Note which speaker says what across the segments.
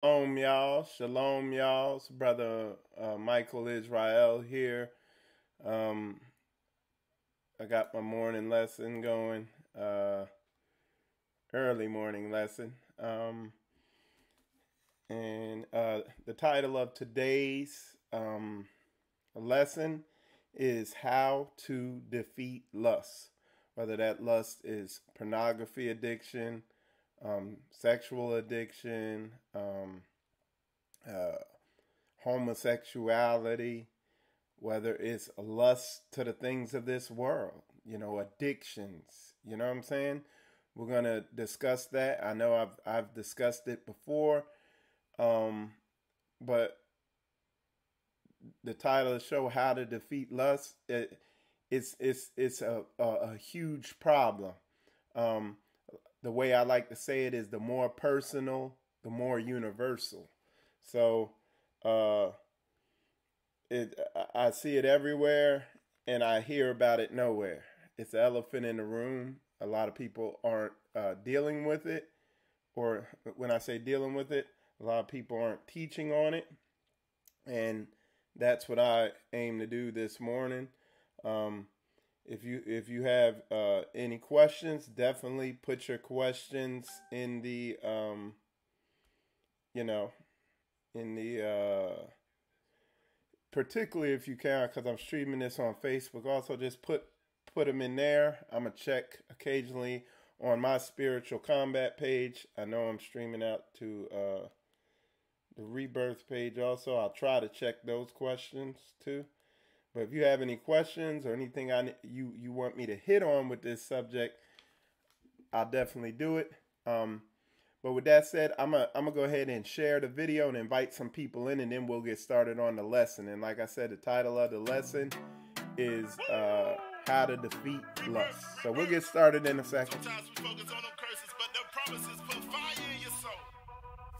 Speaker 1: Shalom, y'all. Shalom, y'all. It's Brother Michael Israel here. Um, I got my morning lesson going, early morning lesson. And the title of today's lesson is How to Defeat Lust. Whether that lust is pornography addiction, sexual addiction, uh, homosexuality, whether it's lust to the things of this world, addictions. You know what I'm saying? We're gonna discuss that. I know I've discussed it before, um, but the title of the show, "How to Defeat Lust," it's a huge problem. Um, the way I like to say it is, the more personal, the more universal. So, uh, I see it everywhere, and I hear about it nowhere. It's an elephant in the room. A lot of people aren't dealing with it, or when I say dealing with it, a lot of people aren't teaching on it, and that's what I aim to do this morning. Um, if you have any questions, definitely put your questions in the you know in the particularly if you can, because I'm streaming this on Facebook. Also, just put them in there. I'm gonna check occasionally on my spiritual combat page. I know I'm streaming out to the rebirth page. Also, I'll try to check those questions too. But if you have any questions or anything you want me to hit on with this subject, I'll definitely do it. But with that said, I'm gonna go ahead and share the video and invite some people in, and then we'll get started on the lesson. And like I said, the title of the lesson is "How to Defeat Lust." So we'll get started in a second. Sometimes we focus on them curses, but the promises put fire in your soul.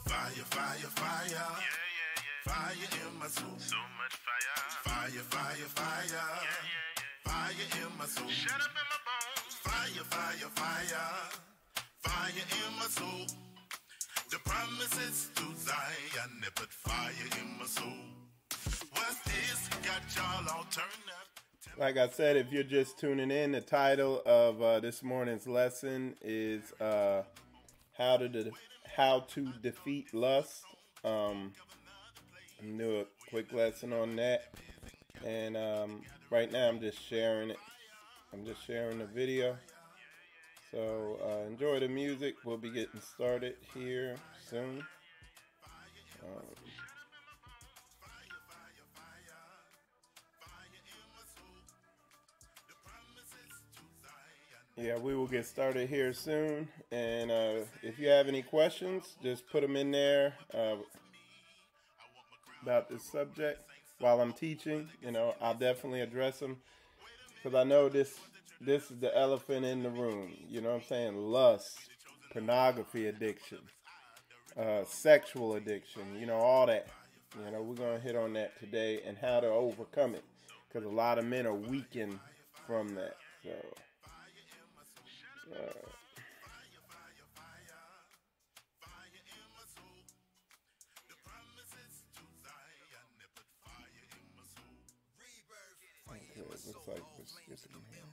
Speaker 1: Fire, fire, fire. Yeah, yeah, yeah. Fire in my soul. So much fire. Fire, fire, fire. Yeah, yeah, yeah. Fire in my soul. Shut up in my bones. Fire, fire, fire. Fire in my soul. The promises to Zion, they put fire in my soul. What's this? Got y'all all turned up. Like I said, if you're just tuning in, the title of this morning's lesson is how to defeat lust. I'm gonna do a quick lesson on that, and right now I'm just sharing it. I'm just sharing the video. So enjoy the music. We'll be getting started here soon. Yeah, we will get started here soon. And if you have any questions, just put them in there about this subject while I'm teaching. I'll definitely address them, because I know this is the elephant in the room. You know what I'm saying? Lust, pornography addiction, sexual addiction, all that. We're going to hit on that today and how to overcome it, because a lot of men are weakened from that. So, okay, it looks like we're skipping here.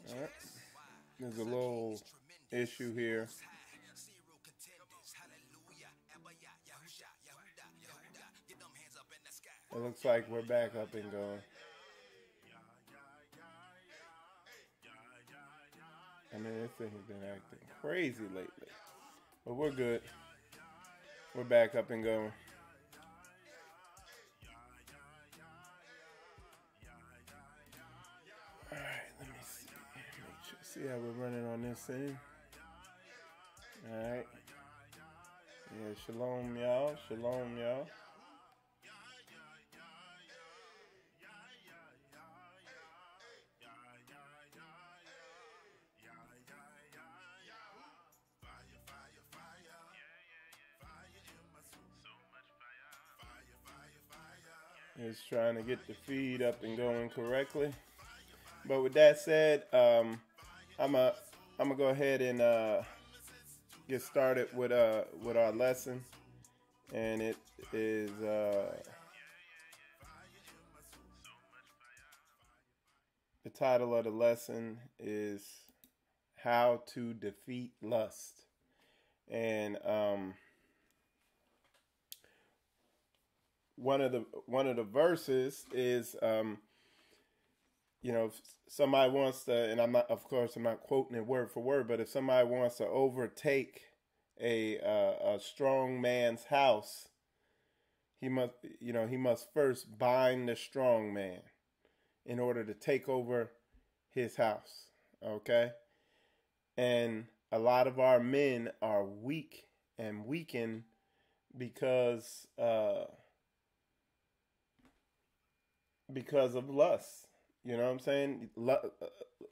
Speaker 1: All right. There's a little issue here. It looks like we're back up and going. I mean, this thing has been acting crazy lately. But we're good. We're back up and going. Alright, let me see. See how we're running on this thing. Alright. Yeah, shalom, y'all. Shalom, y'all. Is trying to get the feed up and going correctly. But with that said, I'm a I'm gonna go ahead and get started with our lesson, and it is the title of the lesson is how to defeat lust, and one of the verses is if somebody wants to, and I'm not, of course, I'm not quoting it word for word, but if somebody wants to overtake a strong man's house, he must first bind the strong man in order to take over his house. Okay, and a lot of our men are weak and weakened because because of lust. You know what I'm saying?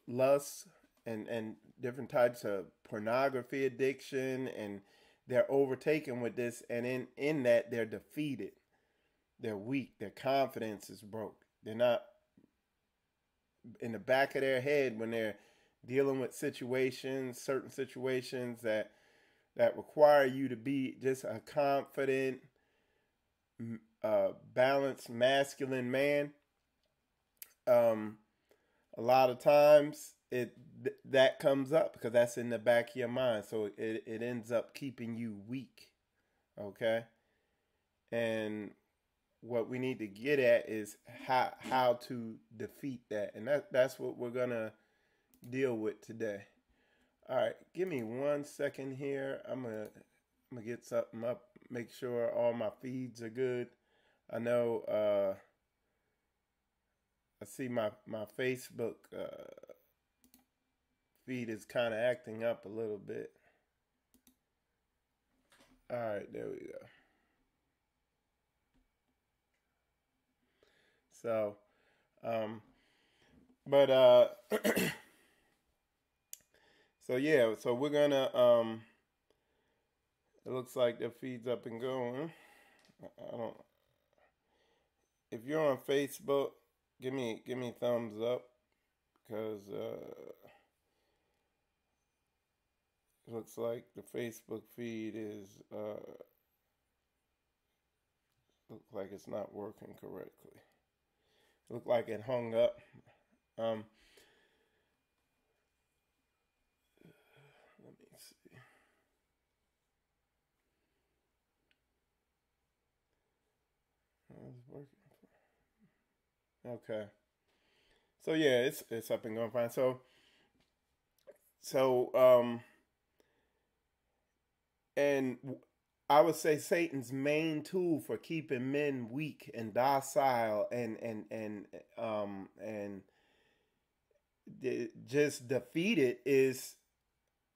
Speaker 1: Lust and different types of pornography addiction, and they're overtaken with this, and in that they're defeated. They're weak. Their confidence is broke. They're not in the back of their head when they're dealing with certain situations that require you to be just a confident, balanced, masculine man. A lot of times that comes up because that's in the back of your mind, so it ends up keeping you weak. Okay, and what we need to get at is how to defeat that, and that's what we're gonna deal with today. All right, give me 1 second here. I'm gonna get something up, make sure all my feeds are good. I know I see my Facebook feed is kind of acting up a little bit. All right, there we go. So, but so yeah, so we're gonna it looks like the feed's up and going. I don't. If you're on Facebook, give me thumbs up because it looks like the Facebook feed is looks like it's not working correctly. Look like it hung up. Um, Let me see. It's working. Okay. So yeah, it's up and going fine. So and I would say Satan's main tool for keeping men weak and docile and just defeated is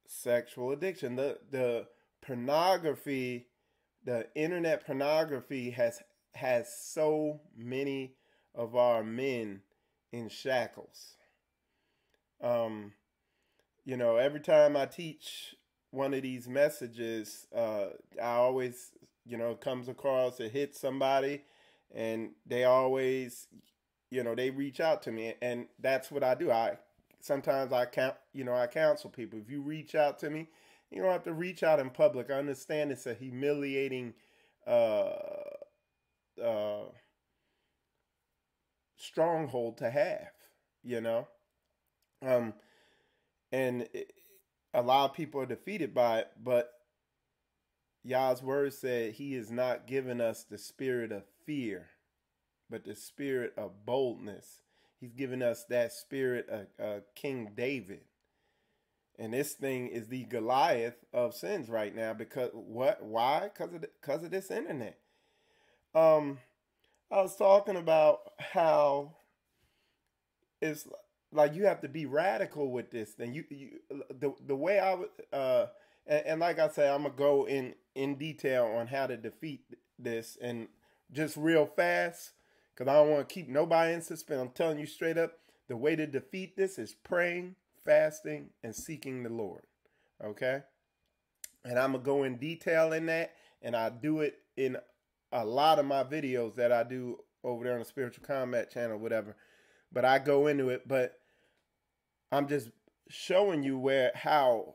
Speaker 1: sexual addiction. The pornography, the internet pornography has so many of our men in shackles. Every time I teach one of these messages, I always, it comes across, it hits somebody, and they always, they reach out to me, and that's what I do. Sometimes I counsel people. If you reach out to me, you don't have to reach out in public. I understand it's a humiliating uh, uh, stronghold to have, you know. Um, and a lot of people are defeated by it, but Yah's word said he is not giving us the spirit of fear, but the spirit of boldness. He's given us that spirit of King David. And this thing is the Goliath of sins right now because what? Why? Because of this internet. Um, I was talking about how it's like you have to be radical with this thing. The way I would and like I say, I'm gonna go in detail on how to defeat this and just real fast because I don't want to keep nobody in suspense. I'm telling you straight up, the way to defeat this is praying, fasting, and seeking the Lord. Okay, and I'm gonna go in detail in that, and I do it in a lot of my videos that I do over there on the Spiritual Combat channel, whatever. But I go into it, but I'm just showing you how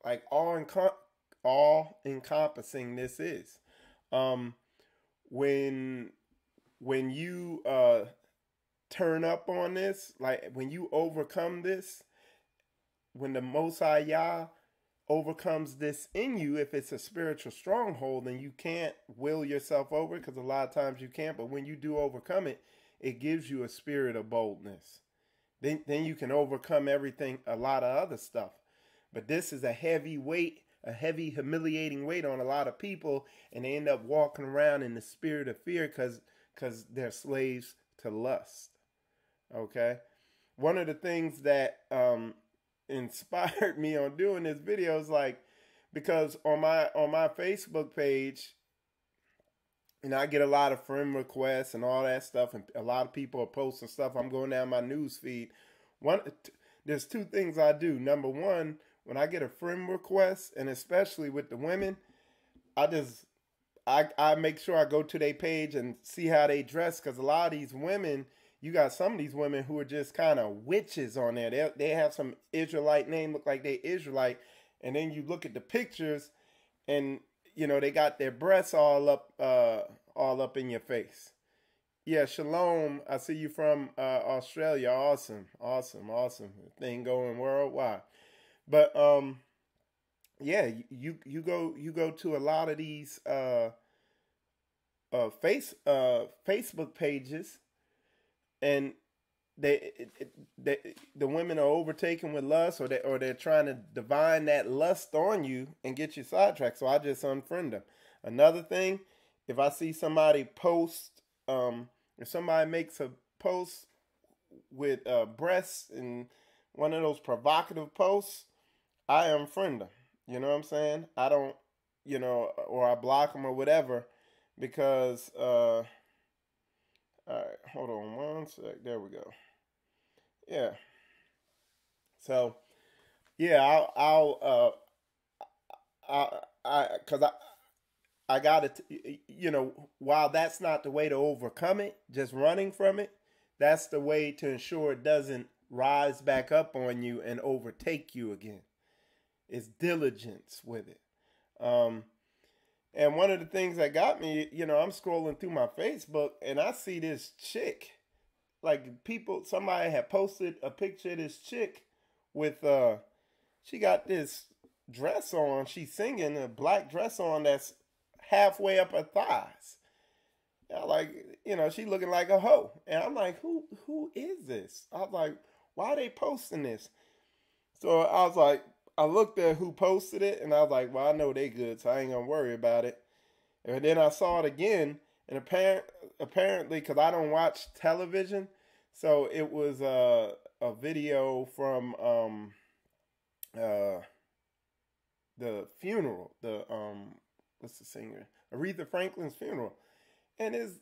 Speaker 1: like all encompassing this is. Um, when you turn up on this, like when you overcome this, when the Most High Yah overcomes this in you, if it's a spiritual stronghold, then you can't will yourself over, because a lot of times you can't. But when you do overcome it, it gives you a spirit of boldness. Then you can overcome everything, a lot of other stuff. But this is a heavy weight, a heavy humiliating weight on a lot of people, and they end up walking around in the spirit of fear because they're slaves to lust. Okay, one of the things that inspired me on doing this video is like, because on my Facebook page, and I get a lot of friend requests and all that stuff, and a lot of people are posting stuff. I'm going down my news feed. There's two things I do. Number one, when I get a friend request, and especially with the women, I make sure I go to their page and see how they dress, because a lot of these women, you got some of these women who are just kind of witches on there. They have some Israelite name, look like they Israelite, and then you look at the pictures, and you know they got their breasts all up in your face. Yeah, Shalom. I see you from Australia. Awesome. Thing going worldwide. But yeah, you go to a lot of these Facebook pages, and the women are overtaken with lust, or they're trying to divine that lust on you and get you sidetracked. So I just unfriend them. Another thing, if I see somebody post, if somebody makes a post with breasts and one of those provocative posts, I unfriend them. You know what I'm saying? I don't, or I block them or whatever, because, all right, hold on one sec. There we go. Yeah. So, yeah, because I got to, while that's not the way to overcome it, just running from it, that's the way to ensure it doesn't rise back up on you and overtake you again. It's diligence with it. And one of the things that got me, I'm scrolling through my Facebook and I see this chick. Like somebody had posted a picture of this chick with, she got this dress on. She's singing, a black dress on that's halfway up her thighs. She looking like a hoe. And I'm like, who is this? I was like, why are they posting this? So I was like, I looked at who posted it, and I was like, well, I know they good, so I ain't going to worry about it. And then I saw it again, and apparently, because I don't watch television, so it was a video from the funeral, what's the singer? Aretha Franklin's funeral. And this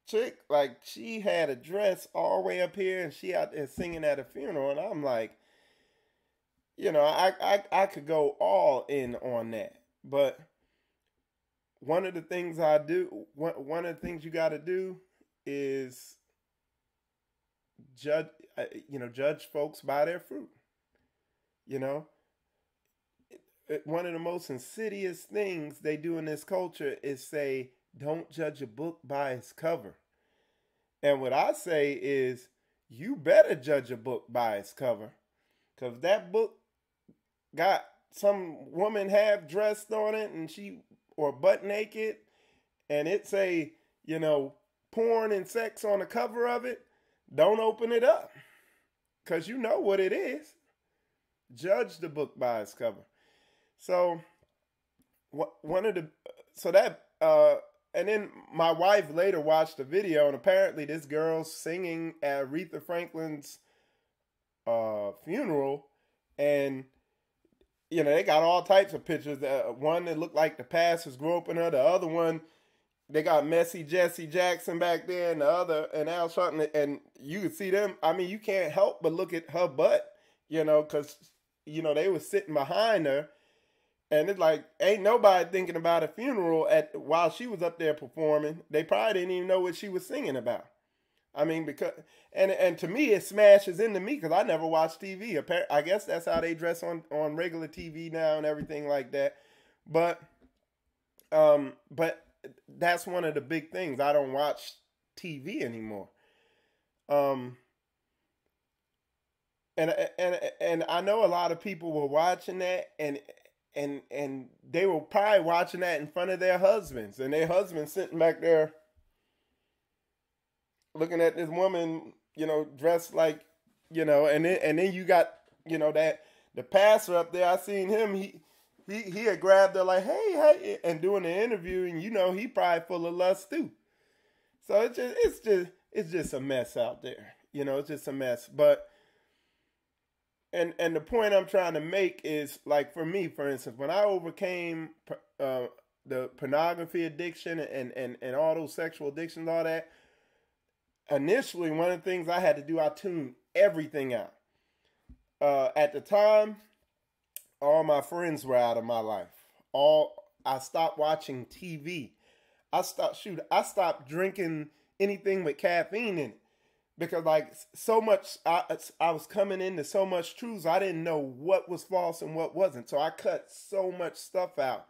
Speaker 1: chick, like, she had a dress all the way up here, and she out there singing at a funeral, and I'm like, I could go all in on that. But one of the things I do, one of the things you got to do is judge folks by their fruit. One of the most insidious things they do in this culture is say, don't judge a book by its cover. And what I say is, you better judge a book by its cover. Because that book got some woman half dressed on it or butt naked, and it say, porn and sex on the cover of it, don't open it up. Because you know what it is. Judge the book by its cover. So, and then my wife later watched the video, and apparently this girl's singing at Aretha Franklin's funeral, and they got all types of pictures. One that looked like the pastor's groping her. The other one, they got messy Jesse Jackson back there, and the other, and Al Sharpton, and you can see them. I mean, you can't help but look at her butt, because, they were sitting behind her, and it's like, ain't nobody thinking about a funeral while she was up there performing. They probably didn't even know what she was singing about. I mean, because and to me it smashes into me because I never watch TV. I guess that's how they dress on regular TV now and everything like that. But but that's one of the big things. I don't watch TV anymore. Um, and I know a lot of people were watching that, and they were probably watching that in front of their husbands, and their husbands sitting back there looking at this woman, dressed like, and then you got, that the pastor up there. I seen him. He had grabbed her like, hey, hey, and doing the interview, and he probably full of lust too. So it's just a mess out there. It's just a mess. But and the point I'm trying to make is, like, for me, for instance, when I overcame the pornography addiction and all those sexual addictions, all that. Initially, one of the things I had to do, I tuned everything out. At the time, all my friends were out of my life. I stopped watching TV. I stopped drinking anything with caffeine in it because, like, so much I was coming into so much truths. I didn't know what was false and what wasn't. So I cut so much stuff out,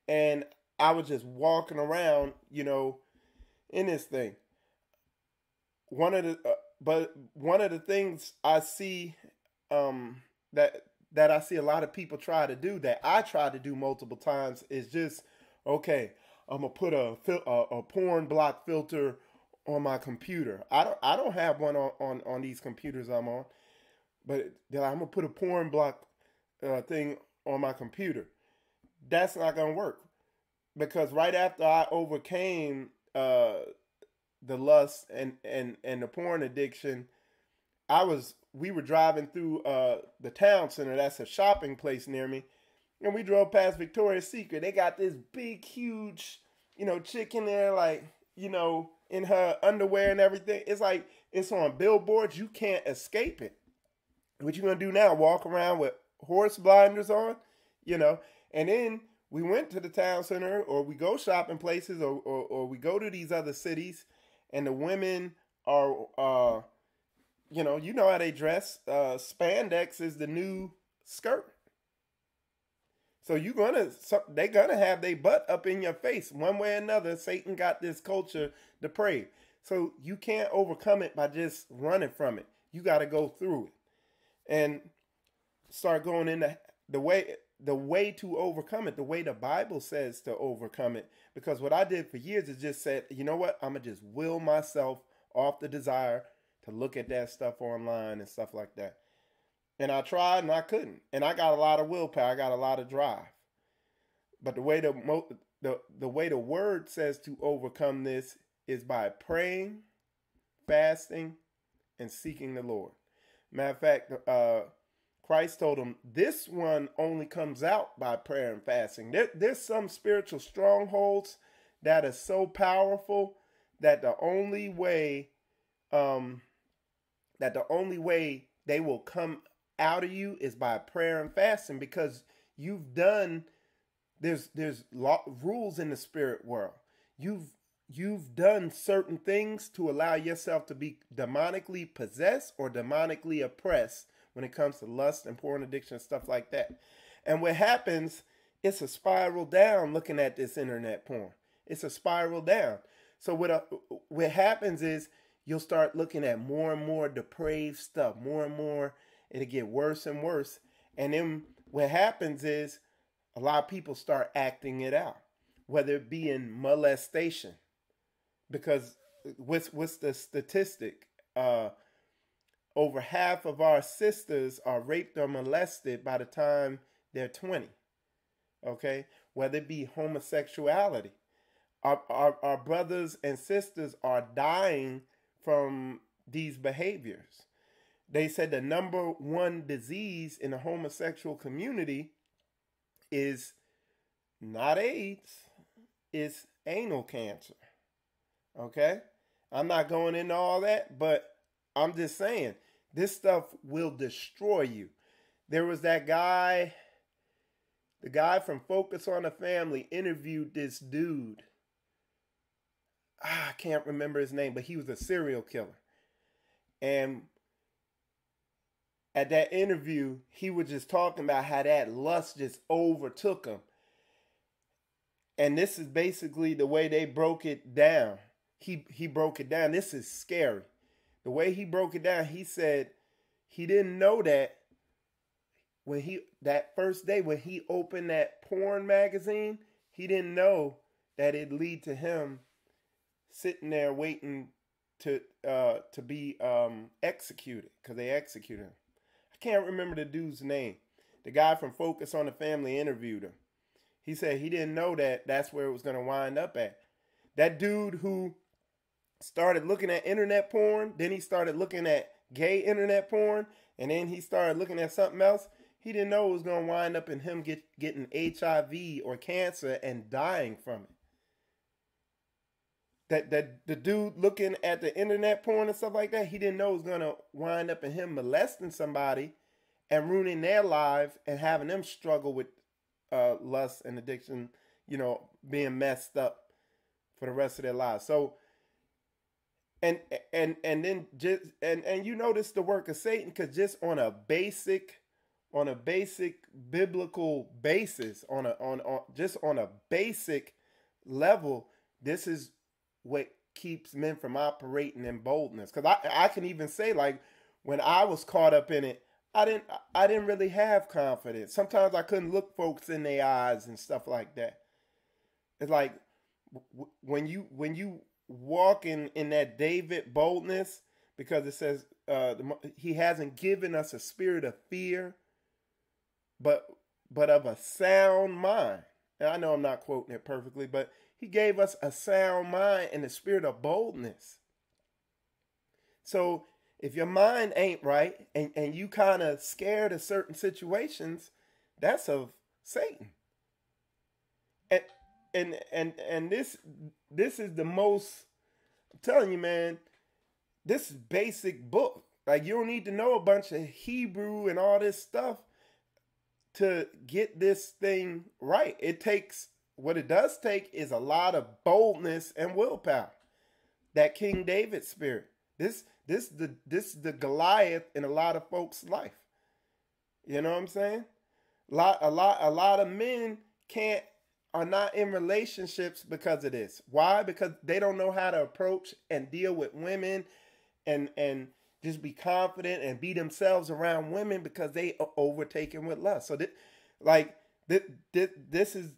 Speaker 1: and I was just walking around, in this thing. One of the things I see, that I see a lot of people try to do, that I try to do multiple times, is just, okay, I'm gonna put a porn block filter on my computer. I don't have one on these computers I'm on, but they're like, I'm gonna put a porn block thing on my computer. That's not gonna work, because right after I overcame the lust and the porn addiction, we were driving through the town center. That's a shopping place near me, and we drove past Victoria's Secret. They got this big, huge, chick in there, like, in her underwear and everything. It's like it's on billboards. You can't escape it. What you gonna do now? Walk around with horse blinders on, And then we went to the town center, or we go shopping places, or we go to these other cities, and the women are, how they dress. Spandex is the new skirt. So they're gonna have their butt up in your face one way or another. Satan got this culture depraved. So you can't overcome it by just running from it. You got to go through it and start going into the way to overcome it, the way the Bible says to overcome it. Because what I did for years is just said, you know what, I'm going to just will myself off the desire to look at that stuff online and stuff like that. And I tried and I couldn't. And I got a lot of willpower. I got a lot of drive. But the way the word says to overcome this is by praying, fasting, and seeking the Lord. Matter of fact, Christ told him this one only comes out by prayer and fasting. There's some spiritual strongholds that are so powerful that the only way they will come out of you is by prayer and fasting, because there's rules in the spirit world. You've done certain things to allow yourself to be demonically possessed or demonically oppressed when it comes to lust and porn addiction and stuff like that. And what happens, it's a spiral down looking at this internet porn. It's a spiral down. So what happens is you'll start looking at more and more depraved stuff, more and more. It'll get worse and worse. And then what happens is a lot of people start acting it out, whether it be in molestation. Because what's the statistic? Over half of our sisters are raped or molested by the time they're 20. Okay? Whether it be homosexuality. Our brothers and sisters are dying from these behaviors. They said the number one disease in the homosexual community is not AIDS, it's anal cancer. Okay? I'm not going into all that, but I'm just saying, this stuff will destroy you. There was that guy, the guy from Focus on the Family interviewed this dude. I can't remember his name, but he was a serial killer. And at that interview, he was just talking about how that lust just overtook him. And this is basically the way they broke it down. He broke it down. This is scary. The way he broke it down, he said he didn't know that that first day when he opened that porn magazine, he didn't know that it'd lead to him sitting there waiting to be executed, because they executed him. I can't remember the dude's name. The guy from Focus on the Family interviewed him. He said he didn't know that that's where it was going to wind up at. That dude who started looking at internet porn, then he started looking at gay internet porn, and then he started looking at something else. He didn't know it was going to wind up in him getting HIV or cancer and dying from it. That the dude looking at the internet porn and stuff like that, he didn't know it was going to wind up in him molesting somebody and ruining their lives and having them struggle with lust and addiction, being messed up for the rest of their lives. So, and then just and you notice the work of Satan, because just on a basic biblical basis, on a basic level, this is what keeps men from operating in boldness. Because I can even say, like, when I was caught up in it, I didn't really have confidence. Sometimes I couldn't look folks in their eyes and stuff like that. It's like when you walk in that David boldness, because it says he hasn't given us a spirit of fear, but of a sound mind. And I know I'm not quoting it perfectly, but he gave us a sound mind and a spirit of boldness. So if your mind ain't right and you kind of scared of certain situations, that's of Satan. And this is the most, I'm telling you, man, this is basic book. Like, you don't need to know a bunch of Hebrew and all this stuff to get this thing right. What it does take is a lot of boldness and willpower. That King David spirit. This is the Goliath in a lot of folks' life. You know what I'm saying? A lot of men are not in relationships because of this. Why? Because they don't know how to approach and deal with women and just be confident and be themselves around women, because they are overtaken with lust. So this is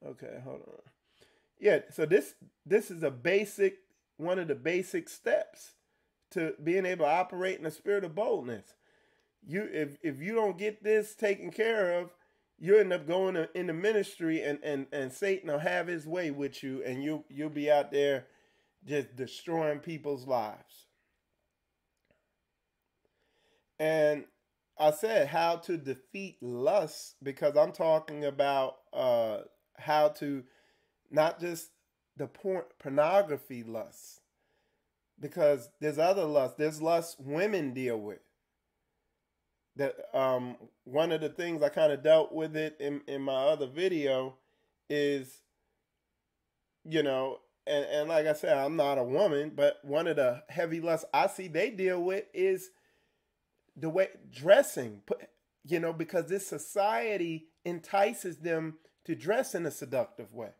Speaker 1: okay, hold on. Yeah, so this is one of the basic steps to being able to operate in a spirit of boldness. If you don't get this taken care of, you end up going in the ministry and Satan will have his way with you, and you'll be out there just destroying people's lives. And I said how to defeat lust, because I'm talking about how to, not just the pornography lust, because there's other lust. There's lust women deal with. That one of the things I kind of dealt with it in my other video is, and like I said, I'm not a woman, but one of the heavy lusts I see they deal with is the way dressing, because this society entices them to dress in a seductive way.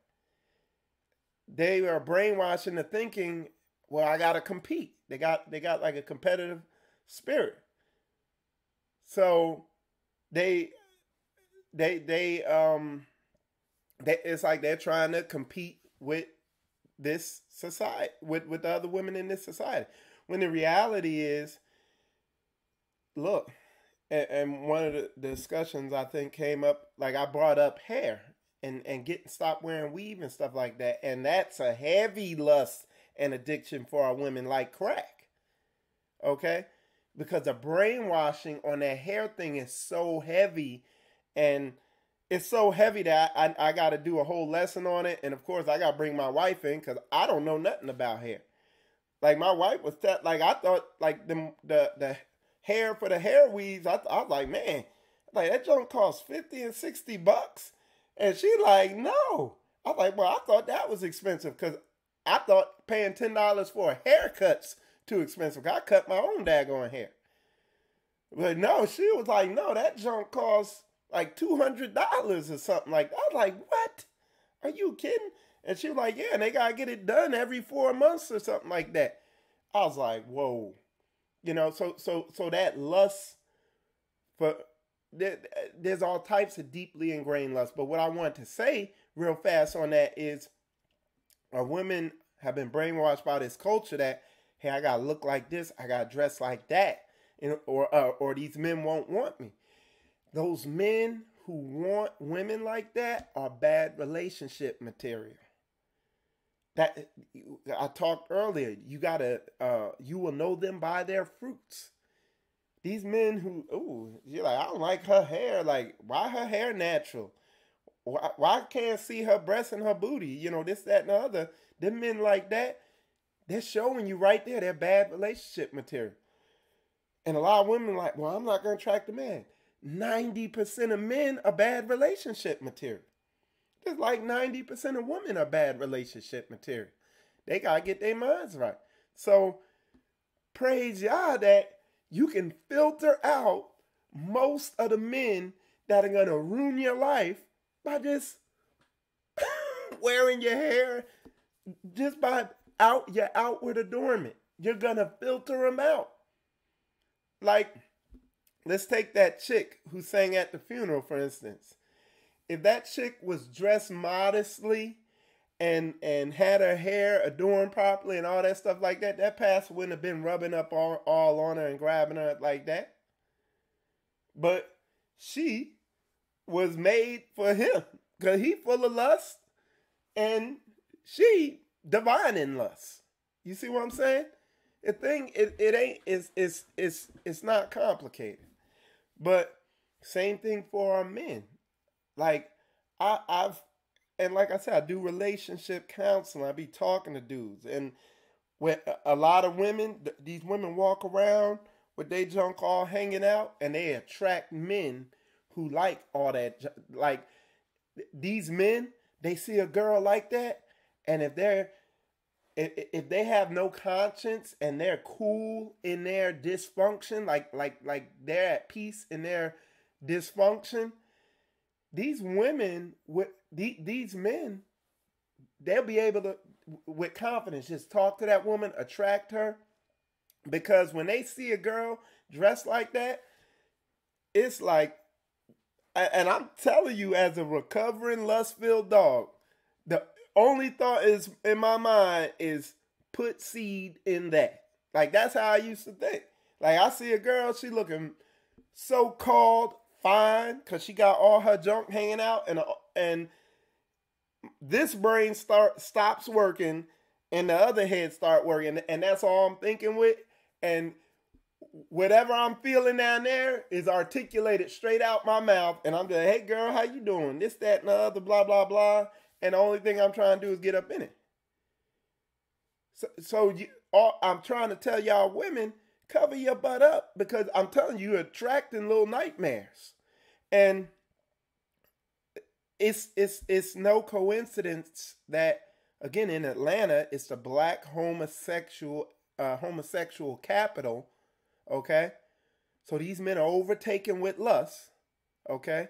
Speaker 1: They are brainwashed into thinking, well, I gotta compete. They got like a competitive spirit. So they it's like they're trying to compete with this society, with the other women in this society. When the reality is, look, and one of the discussions I think came up, like I brought up hair and stop wearing weave and stuff like that. And that's a heavy lust and addiction for our women, like crack. Okay? Because the brainwashing on that hair thing is so heavy, and it's so heavy that I got to do a whole lesson on it. And of course, I got to bring my wife in, because I don't know nothing about hair. Like, my wife was I thought like the hair for the hair weaves. I was like, man, like that junk costs $50 and $60, and she like, no. I was like, well, I thought that was expensive because I thought paying $10 for a haircut's too expensive. I cut my own daggone hair. But no, she was like, no, that junk costs like $200 or something like that. I was like, what? Are you kidding? And she was like, yeah, and they got to get it done every 4 months or something like that. I was like, whoa. So that lust for, there's all types of deeply ingrained lust. But what I want to say real fast on that is our women have been brainwashed by this culture that, hey, I got to look like this. I got to dress like that. Or these men won't want me. Those men who want women like that are bad relationship material. That I talked earlier. You will know them by their fruits. These men you're like, I don't like her hair. Like, why her hair natural? Why can't see her breasts and her booty? This, that, and the other. Them men like that, they're showing you right there they're bad relationship material. And a lot of women are like, well, I'm not going to attract a man. 90% of men are bad relationship material. Just like 90% of women are bad relationship material. They got to get their minds right. So praise Yah that you can filter out most of the men that are going to ruin your life by just wearing your hair, just by your outward adornment. You're going to filter them out. Like, let's take that chick who sang at the funeral, for instance. If that chick was dressed modestly and had her hair adorned properly and all that stuff like that, that pastor wouldn't have been rubbing up all on her and grabbing her like that. But she was made for him because he full of lust and she divine in lust. You see what I'm saying? It's not complicated. But same thing for our men. Like like I said, I do relationship counseling. I be talking to dudes, and with a lot of women, these women walk around with their junk all hanging out, and they attract men who like all that. Like, these men, they see a girl like that, and if they have no conscience and they're cool in their dysfunction, like they're at peace in their dysfunction, these women, these men, they'll be able to, with confidence, just talk to that woman, attract her. Because when they see a girl dressed like that, it's like, and I'm telling you, as a recovering lust-filled dog, the only thought is in my mind is put seed in that. Like, that's how I used to think. Like, I see a girl, she looking so-called fine because she got all her junk hanging out, and this brain stops working and the other head start working, and that's all I'm thinking with. And whatever I'm feeling down there is articulated straight out my mouth, and I'm just, hey girl, how you doing? This, that, and the other, blah, blah, blah. And the only thing I'm trying to do is get up in it. I'm trying to tell y'all women, cover your butt up, because I'm telling you, you're attracting little nightmares. And it's no coincidence that, again, in Atlanta, it's the black homosexual capital, okay? So these men are overtaken with lust, okay?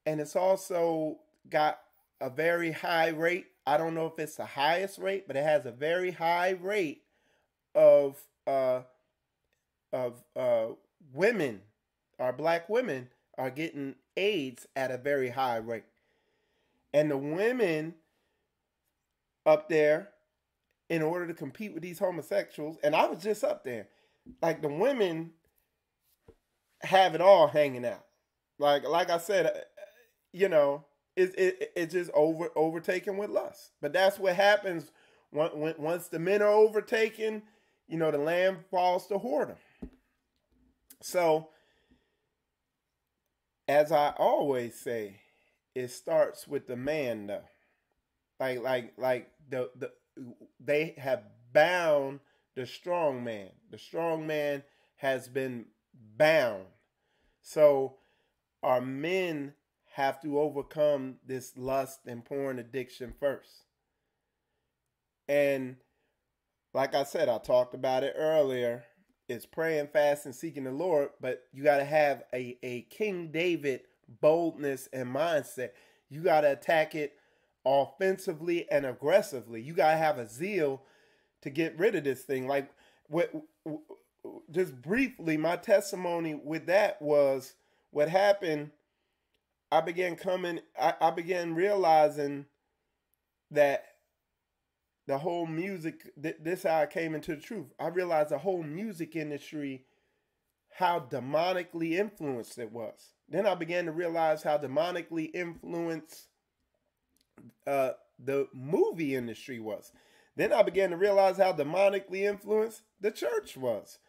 Speaker 1: And it's also got a very high rate. I don't know if it's the highest rate, but it has a very high rate of women, our black women, are getting AIDS at a very high rate. And the women up there, in order to compete with these homosexuals, and I was just up there, like, the women have it all hanging out. Like I said, it's just overtaken with lust. But that's what happens once the men are overtaken. The lamb falls to whoredom. So, as I always say, it starts with the man, though. Like they have bound the strong man. The strong man has been bound. So our men have to overcome this lust and porn addiction first. And like I said, I talked about it earlier. It's praying, fasting, seeking the Lord, but you got to have a King David boldness and mindset. You got to attack it offensively and aggressively. You got to have a zeal to get rid of this thing. Like, just briefly, my testimony with that was what happened. I began realizing that the whole music, this is how I came into the truth. I realized the whole music industry, how demonically influenced it was. Then I began to realize how demonically influenced the movie industry was. Then I began to realize how demonically influenced the church was.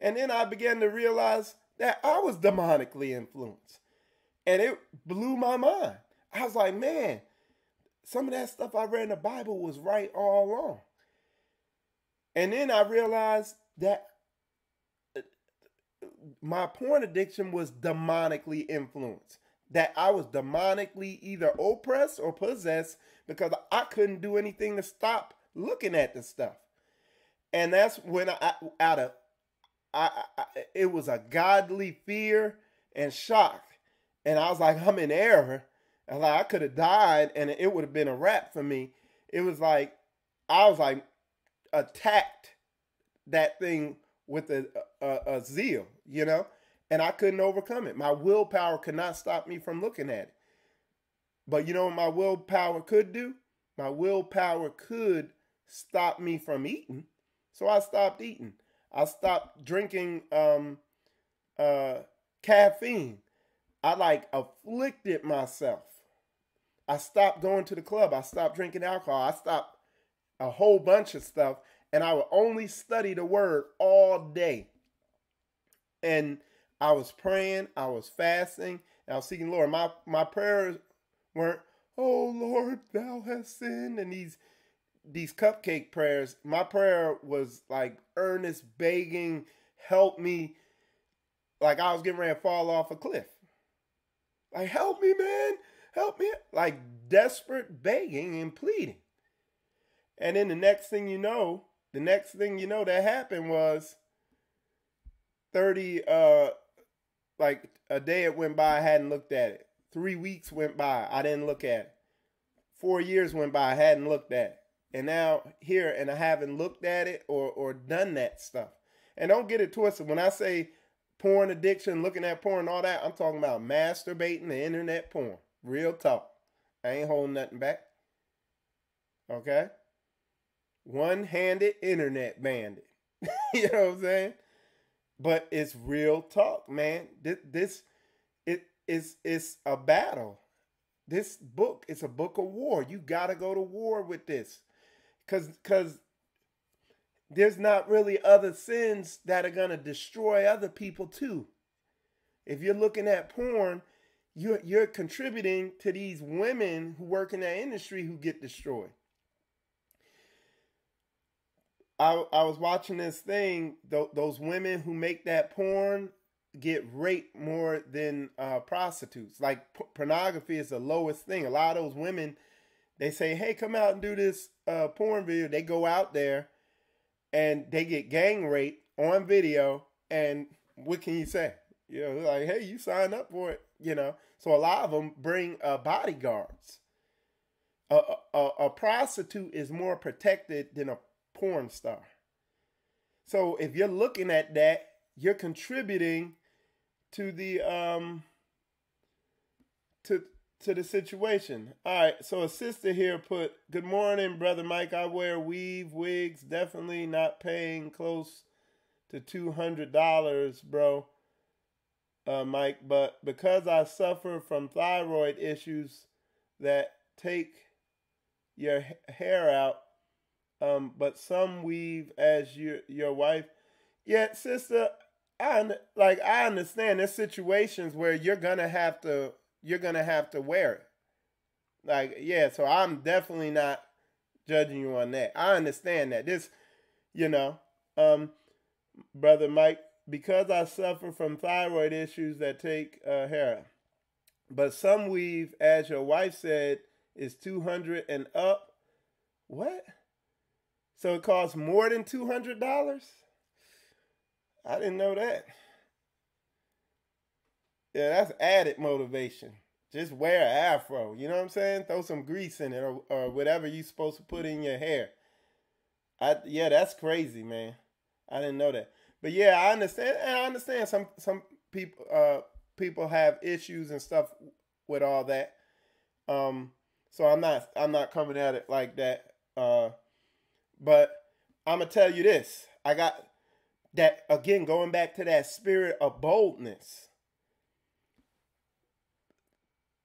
Speaker 1: And then I began to realize that I was demonically influenced. And it blew my mind. I was like, man, some of that stuff I read in the Bible was right all along. And then I realized that my porn addiction was demonically influenced. That I was demonically either oppressed or possessed because I couldn't do anything to stop looking at the stuff. And that's when it was a godly fear and shock. And I was like, I'm in error. And like, I could have died and it would have been a wrap for me. It was like, I was like attacked that thing with a zeal, you know, and I couldn't overcome it. My willpower could not stop me from looking at it. But you know what my willpower could do? My willpower could stop me from eating. So I stopped eating. I stopped drinking caffeine. I like afflicted myself. I stopped going to the club. I stopped drinking alcohol. I stopped a whole bunch of stuff. And I would only study the word all day. And I was praying. I was fasting. And I was seeking the Lord. My prayers weren't, oh Lord, thou hast sinned. And these cupcake prayers. My prayer was like earnest begging, help me. Like I was getting ready to fall off a cliff. Like, help me, man. Help me. Like desperate begging and pleading. And then the next thing you know that happened was 30, like a day it went by, I hadn't looked at it. 3 weeks went by, I didn't look at it. 4 years went by, I hadn't looked at it. And now here, and I haven't looked at it or done that stuff. And don't get it twisted. When I say porn addiction, looking at porn, all that, I'm talking about masturbating and internet porn. Real talk. I ain't holding nothing back. Okay? One-handed internet bandit. You know what I'm saying? But it's real talk, man. It's a battle. This book is a book of war. You got to go to war with this. Because there's not really other sins that are going to destroy other people too. If you're looking at porn, you're contributing to these women who work in that industry who get destroyed. I was watching this thing, those women who make that porn get raped more than prostitutes. Like pornography is the lowest thing. A lot of those women, they say, hey, come out and do this porn video. They go out there and they get gang raped on video. And what can you say? You know, like, hey, you signed up for it, you know. So a lot of them bring bodyguards. A prostitute is more protected than a porn star. So if you're looking at that, you're contributing to the to the situation. All right, so a sister here put, good morning, Brother Mike. I wear weave, wigs, definitely not paying close to $200, bro, Mike. But because I suffer from thyroid issues that take your hair out, but some weave as your wife. Yeah, sister, I understand there's situations where you're gonna have to wear it. Like, yeah, so I'm definitely not judging you on that. I understand that. This, you know, Brother Mike, because I suffer from thyroid issues that take hair. But some weave, as your wife said, is 200 and up. What? So it costs more than $200? I didn't know that. Yeah, that's added motivation. Just wear an afro. You know what I'm saying? Throw some grease in it, or whatever you're supposed to put in your hair. Yeah, that's crazy, man. I didn't know that. But yeah, I understand. And I understand some people have issues and stuff with all that. Um, so I'm not coming at it like that. But I'm gonna tell you this. I got that again. Going back to that spirit of boldness.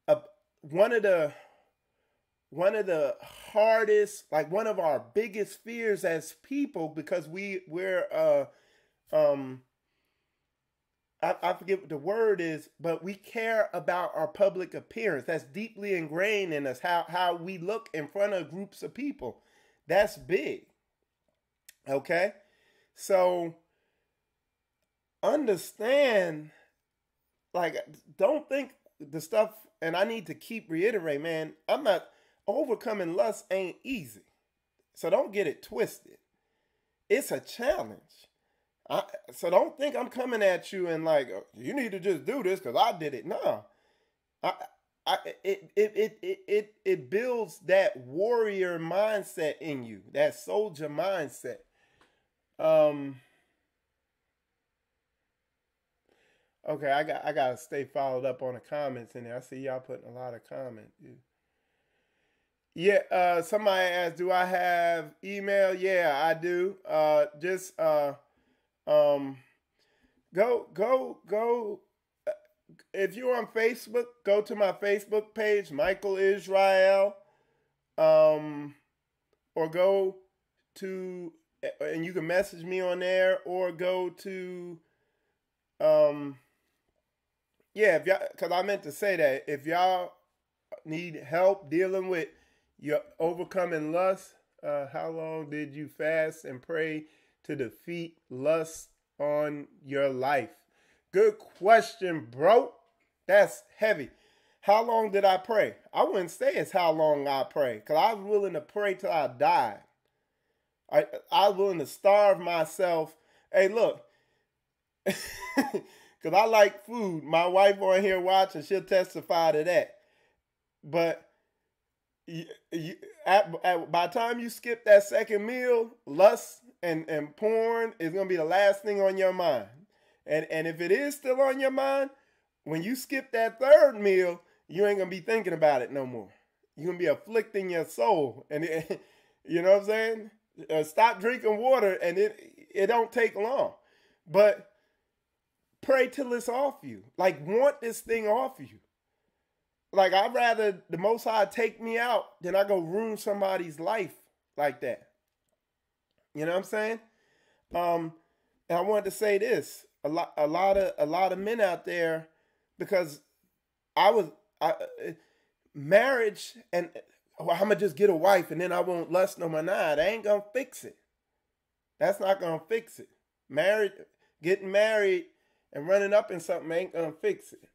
Speaker 1: Uh, one of the one of the hardest, like one of our biggest fears as people, because we're um I forget what the word is, but we care about our public appearance. That's deeply ingrained in us, how we look in front of groups of people. That's big. Okay? So understand, like, don't think the stuff, and I need to keep reiterating, man, I'm not overcoming lust ain't easy. So don't get it twisted. It's a challenge. So don't think I'm coming at you and like, you need to just do this because I did it. No. I, it builds that warrior mindset in you, that soldier mindset. Um, okay, I gotta stay followed up on the comments in there. I see y'all putting a lot of comments. Yeah, somebody asked, do I have email? Yeah, I do. Just um go if you're on Facebook, go to my Facebook page, Michael Israel. Or go to, and you can message me on there, or go to um yeah, if y'all, because I meant to say that if y'all need help dealing with your overcoming lust, how long did you fast and pray to defeat lust on your life? Good question, bro. That's heavy. How long did I pray? I wouldn't say it's how long I pray, because I was willing to pray till I died. I was willing to starve myself. Hey, look, because I like food. My wife on here watching, she'll testify to that. But by the time you skip that second meal, lust and porn is going to be the last thing on your mind. And if it is still on your mind, when you skip that third meal, you ain't going to be thinking about it no more. You're going to be afflicting your soul. And you know what I'm saying? Stop drinking water, and it don't take long. But pray till it's off you. Like, want this thing off you. Like, I'd rather the Most High take me out than I go ruin somebody's life like that. You know what I'm saying? And I wanted to say this: a lot of men out there, because marriage and I'm gonna just get a wife and then I won't lust no more. Nah, that ain't gonna fix it. That's not gonna fix it. Getting married and running up in something ain't gonna fix it.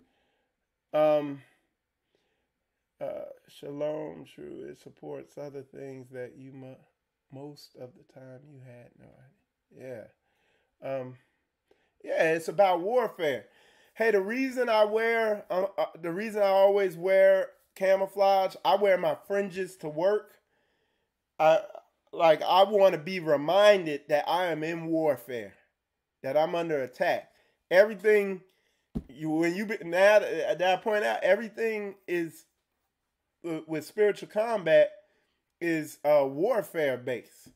Speaker 1: Shalom, true. It supports other things that you most of the time you had no idea. Yeah. Yeah, it's about warfare. Hey, the reason I always wear camouflage, I wear my fringes to work. I want to be reminded that I am in warfare, that I'm under attack. Everything that I point out, everything is with spiritual combat is warfare based.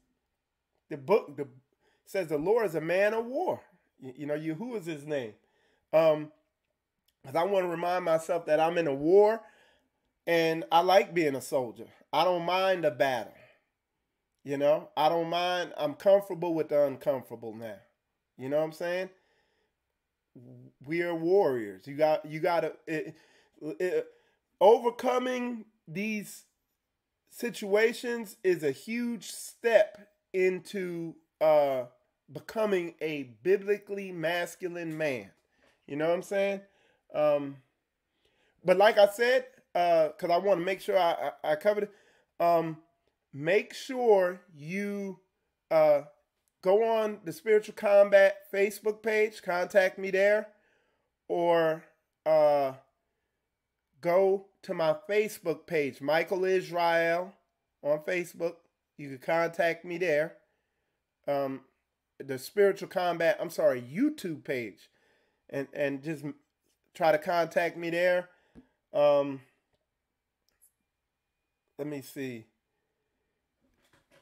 Speaker 1: The book says the Lord is a man of war. You know, who is his name? Because I want to remind myself that I'm in a war, and I like being a soldier. I don't mind a battle. You know, I don't mind. I'm comfortable with the uncomfortable now. You know what I'm saying? We are warriors. You got to overcoming these situations is a huge step into becoming a biblically masculine man. You know what I'm saying? But like I said, because I want to make sure I covered it. Make sure you uh, go on the Spiritual Combat Facebook page, contact me there, or go to my Facebook page, Michael Israel, on Facebook. You can contact me there. The Spiritual Combat, YouTube page, and just try to contact me there. Let me see.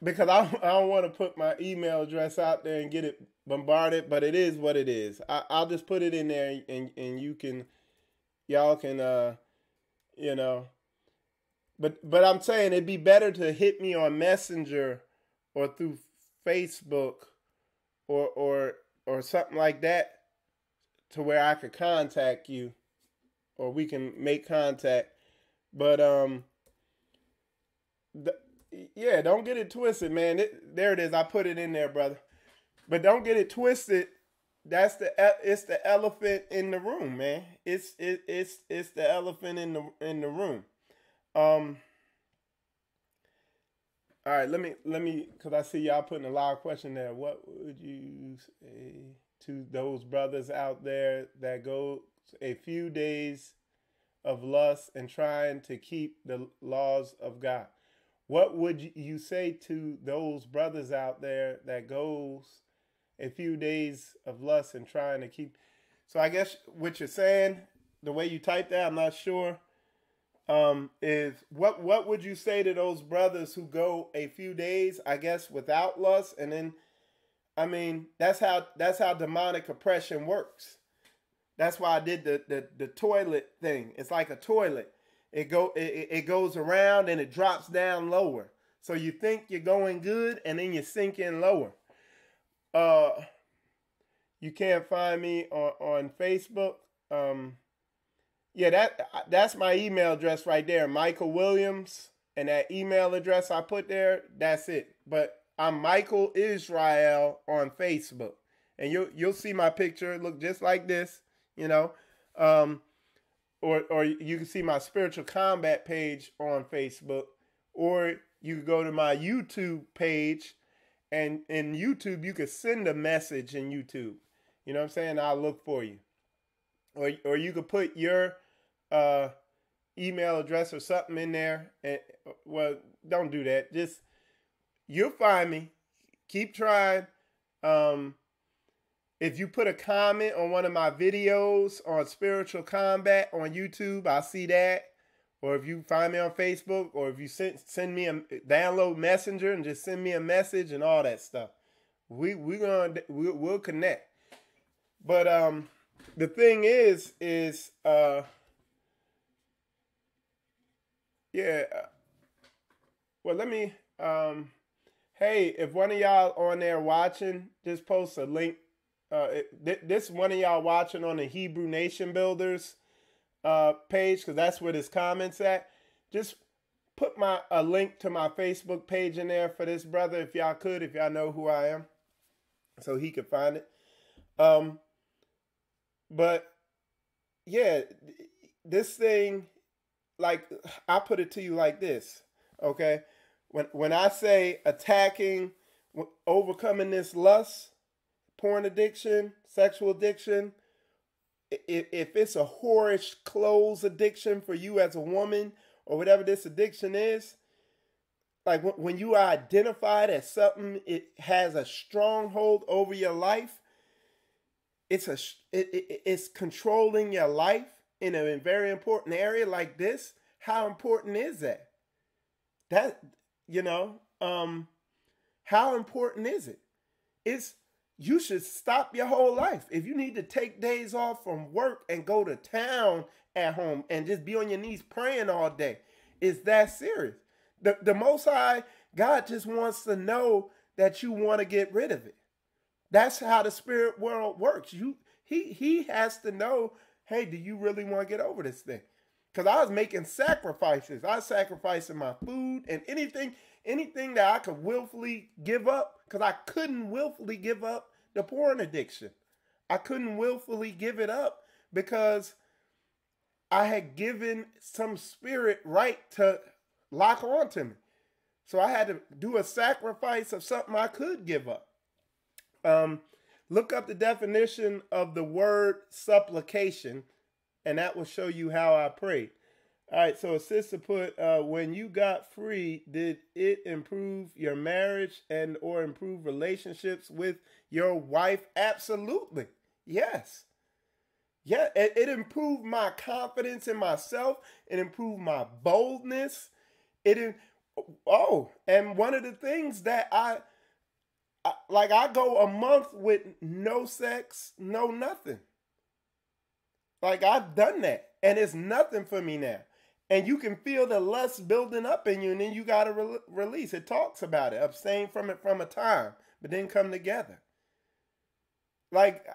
Speaker 1: Because I don't want to put my email address out there and get it bombarded, but it is what it is. I'll just put it in there, and y'all can, you know. But I'm saying it'd be better to hit me on Messenger or through Facebook or something like that, to where I could contact you, or we can make contact. But yeah, don't get it twisted, man. There it is. I put it in there, brother. But don't get it twisted. It's the elephant in the room, man. It's the elephant in the room. All right, let me, because I see y'all putting a lot of question there. What would you say to those brothers out there that go a few days of lust and trying to keep the laws of God? What would you say to those brothers out there that goes a few days of lust and trying to keep? So I guess what you're saying, the way you type that, I'm not sure, is what would you say to those brothers who go a few days, I guess, without lust? And then, I mean, that's how demonic oppression works. That's why I did the toilet thing. It's like a toilet. It goes around and it drops down lower. So you think you're going good, and then you sink in lower. You can't find me on Facebook. Yeah, that's my email address right there, Michael Williams, and that email address I put there, that's it. But I'm Michael Israel on Facebook, and you'll see my picture look just like this, you know. Or you can see my Spiritual Combat page on Facebook, or you can go to my YouTube page, and in YouTube you can send a message in YouTube. You know what I'm saying? I'll look for you. Or you could put your email address or something in there. And, well, don't do that. Just, you'll find me. Keep trying. If you put a comment on one of my videos on Spiritual Combat on YouTube, I'll see that. Or if you find me on Facebook, or if you send me download Messenger and just send me a message and all that stuff, we'll connect. But the thing is yeah. Well, let me. Hey, if one of y'all on there watching, just post a link. This one of y'all watching on the Hebrew Nation Builders page, because that's where this comment's at. Just put a link to my Facebook page in there for this brother, if y'all could, if y'all know who I am, so he could find it. But yeah, this thing, like, I put it to you like this, okay? When I say attacking, overcoming this lust, porn addiction, sexual addiction, if it's a whorish clothes addiction for you as a woman, or whatever this addiction is, like when you are identified as something, it has a stronghold over your life. It's controlling your life in a very important area like this. How important is that? How important is it? You should stop your whole life. If you need to take days off from work and go to town at home and just be on your knees praying all day, it's that serious. The Most High, God just wants to know that you want to get rid of it. That's how the spirit world works. He has to know, hey, do you really want to get over this thing? Because I was making sacrifices. I was sacrificing my food and anything that I could willfully give up, because I couldn't willfully give up the porn addiction. I couldn't willfully give it up because I had given some spirit right to lock onto me. So I had to do a sacrifice of something I could give up. Look up the definition of the word supplication, and that will show you how I prayed. All right, so a sister put, when you got free, did it improve your marriage and or improve relationships with your wife? Absolutely. Yes. Yeah, it improved my confidence in myself. It improved my boldness. And one of the things that I go a month with no sex, no nothing. Like, I've done that, and it's nothing for me now. And you can feel the lust building up in you, and then you got to release. It talks about it. Abstain from it from a time, but then come together. Like,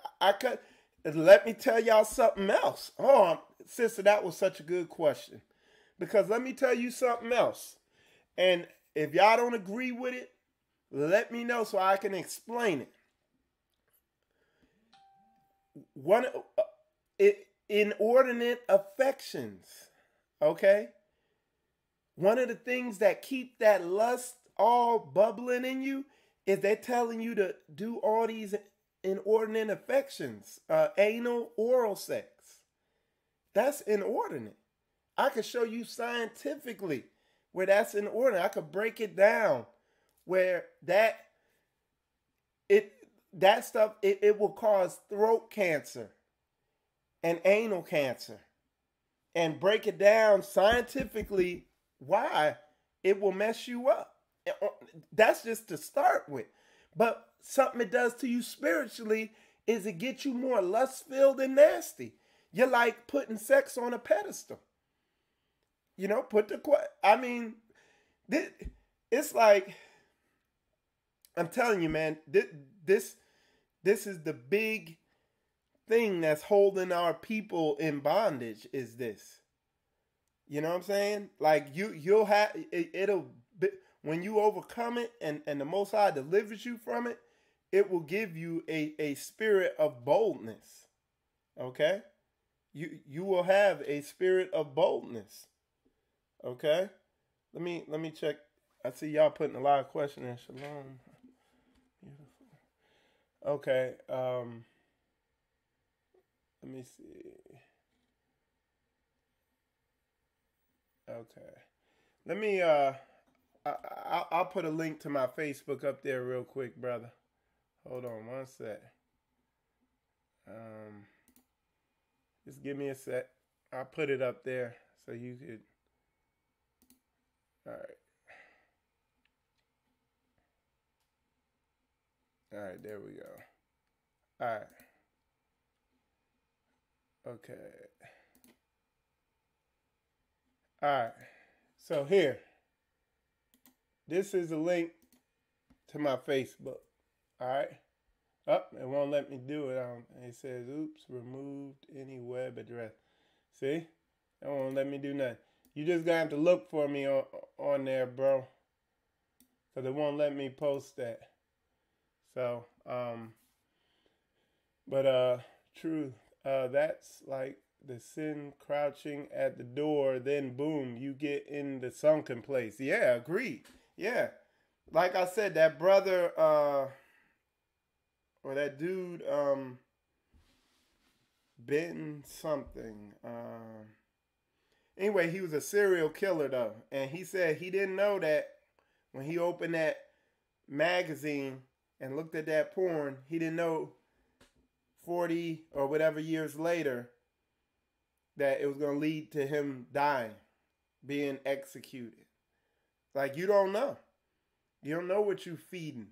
Speaker 1: let me tell y'all something else. Oh, sister, that was such a good question. Because let me tell you something else. And if y'all don't agree with it, let me know so I can explain it. Inordinate affections. Okay? One of the things that keep that lust all bubbling in you is they're telling you to do all these inordinate affections. Anal, oral sex. That's inordinate. I could show you scientifically where that's inordinate. I could break it down where that stuff will cause throat cancer and anal cancer, and break it down scientifically why it will mess you up. That's just to start with. But something it does to you spiritually is it gets you more lust-filled and nasty. You're like putting sex on a pedestal. You know, it's like, I'm telling you, man, this is the big thing that's holding our people in bondage is this. You know what I'm saying? Like, you'll have, it'll be, when you overcome it and the Most High delivers you from it, it will give you a spirit of boldness. Okay? You will have a spirit of boldness. Okay? Let me check. I see y'all putting a lot of questions in. Shalom. Beautiful. Okay. Let me see. Okay. Let me I'll put a link to my Facebook up there real quick, brother. Hold on one sec. Just give me a sec. I'll put it up there so you could. All right. All right, there we go. All right. Okay. All right. So here. This is a link to my Facebook. All right. It won't let me do it. It says, oops, removed any web address. See? It won't let me do nothing. You just got to have to look for me on there, bro. Because it won't let me post that. So, truth. That's like the sin crouching at the door, then boom, you get in the sunken place. Yeah, agreed. Yeah. Like I said, that brother, or that dude, Ben something. Anyway, he was a serial killer though. And he said he didn't know that when he opened that magazine and looked at that porn, he didn't know 40 or whatever years later that it was going to lead to him dying, being executed. Like, you don't know. You don't know what you're feeding.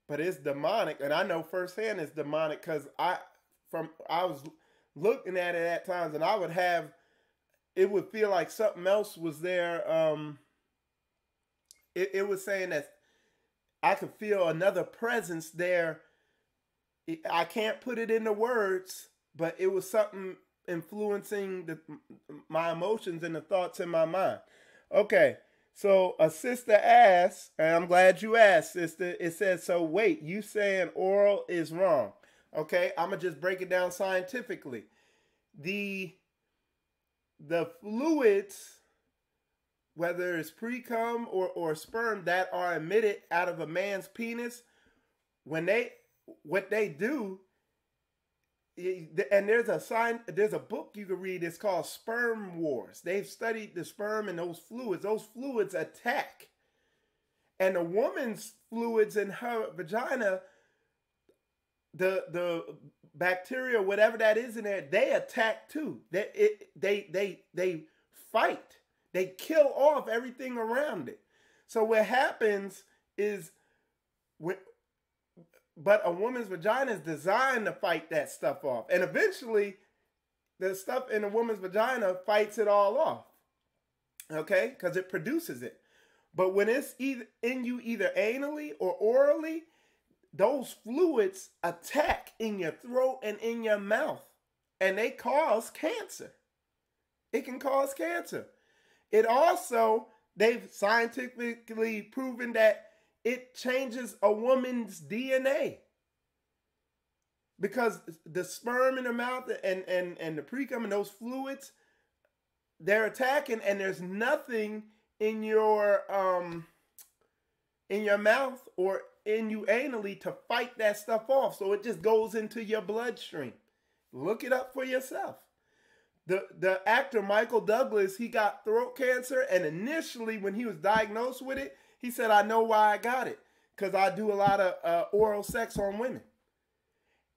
Speaker 1: But it's demonic. And I know firsthand it's demonic because I was looking at it at times and it would feel like something else was there. It was saying that I could feel another presence there. I can't put it into words, but it was something influencing my emotions and the thoughts in my mind. Okay, so a sister asked, and I'm glad you asked, sister. It says, so wait, you saying oral is wrong. Okay, I'm going to just break it down scientifically. The the fluids, whether it's pre-cum or sperm that are emitted out of a man's penis, what they do, and there's a book you can read. It's called Sperm Wars. They've studied the sperm and those fluids. Those fluids attack, and a woman's fluids in her vagina, the bacteria, whatever that is in there, they attack too. They fight. They kill off everything around it. So what happens is, but a woman's vagina is designed to fight that stuff off, and eventually, the stuff in a woman's vagina fights it all off. Okay, because it produces it. But when it's either in you, either anally or orally, those fluids attack in your throat and in your mouth, and they cause cancer. It can cause cancer. It also, they've scientifically proven that it changes a woman's DNA, because the sperm in the mouth and the pre-cum and those fluids, they're attacking, and there's nothing in your mouth or in you anally to fight that stuff off. So it just goes into your bloodstream. Look it up for yourself. The actor Michael Douglas, he got throat cancer, and initially when he was diagnosed with it, he said, I know why I got it, because I do a lot of oral sex on women.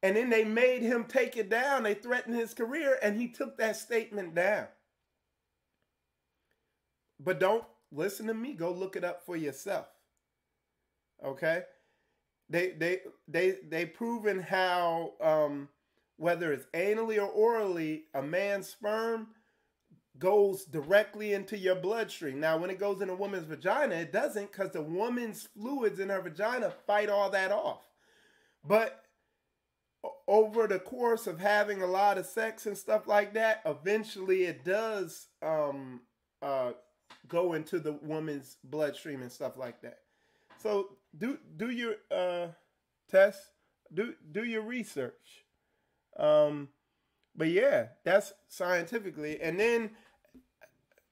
Speaker 1: And then they made him take it down. They threatened his career, and he took that statement down. But don't listen to me. Go look it up for yourself. Okay? They proven how whether it's anally or orally, a man's sperm goes directly into your bloodstream. Now, when it goes in a woman's vagina, it doesn't, because the woman's fluids in her vagina fight all that off. But over the course of having a lot of sex and stuff like that, eventually it does go into the woman's bloodstream and stuff like that. So do your test, do your research. But yeah, that's scientifically. And then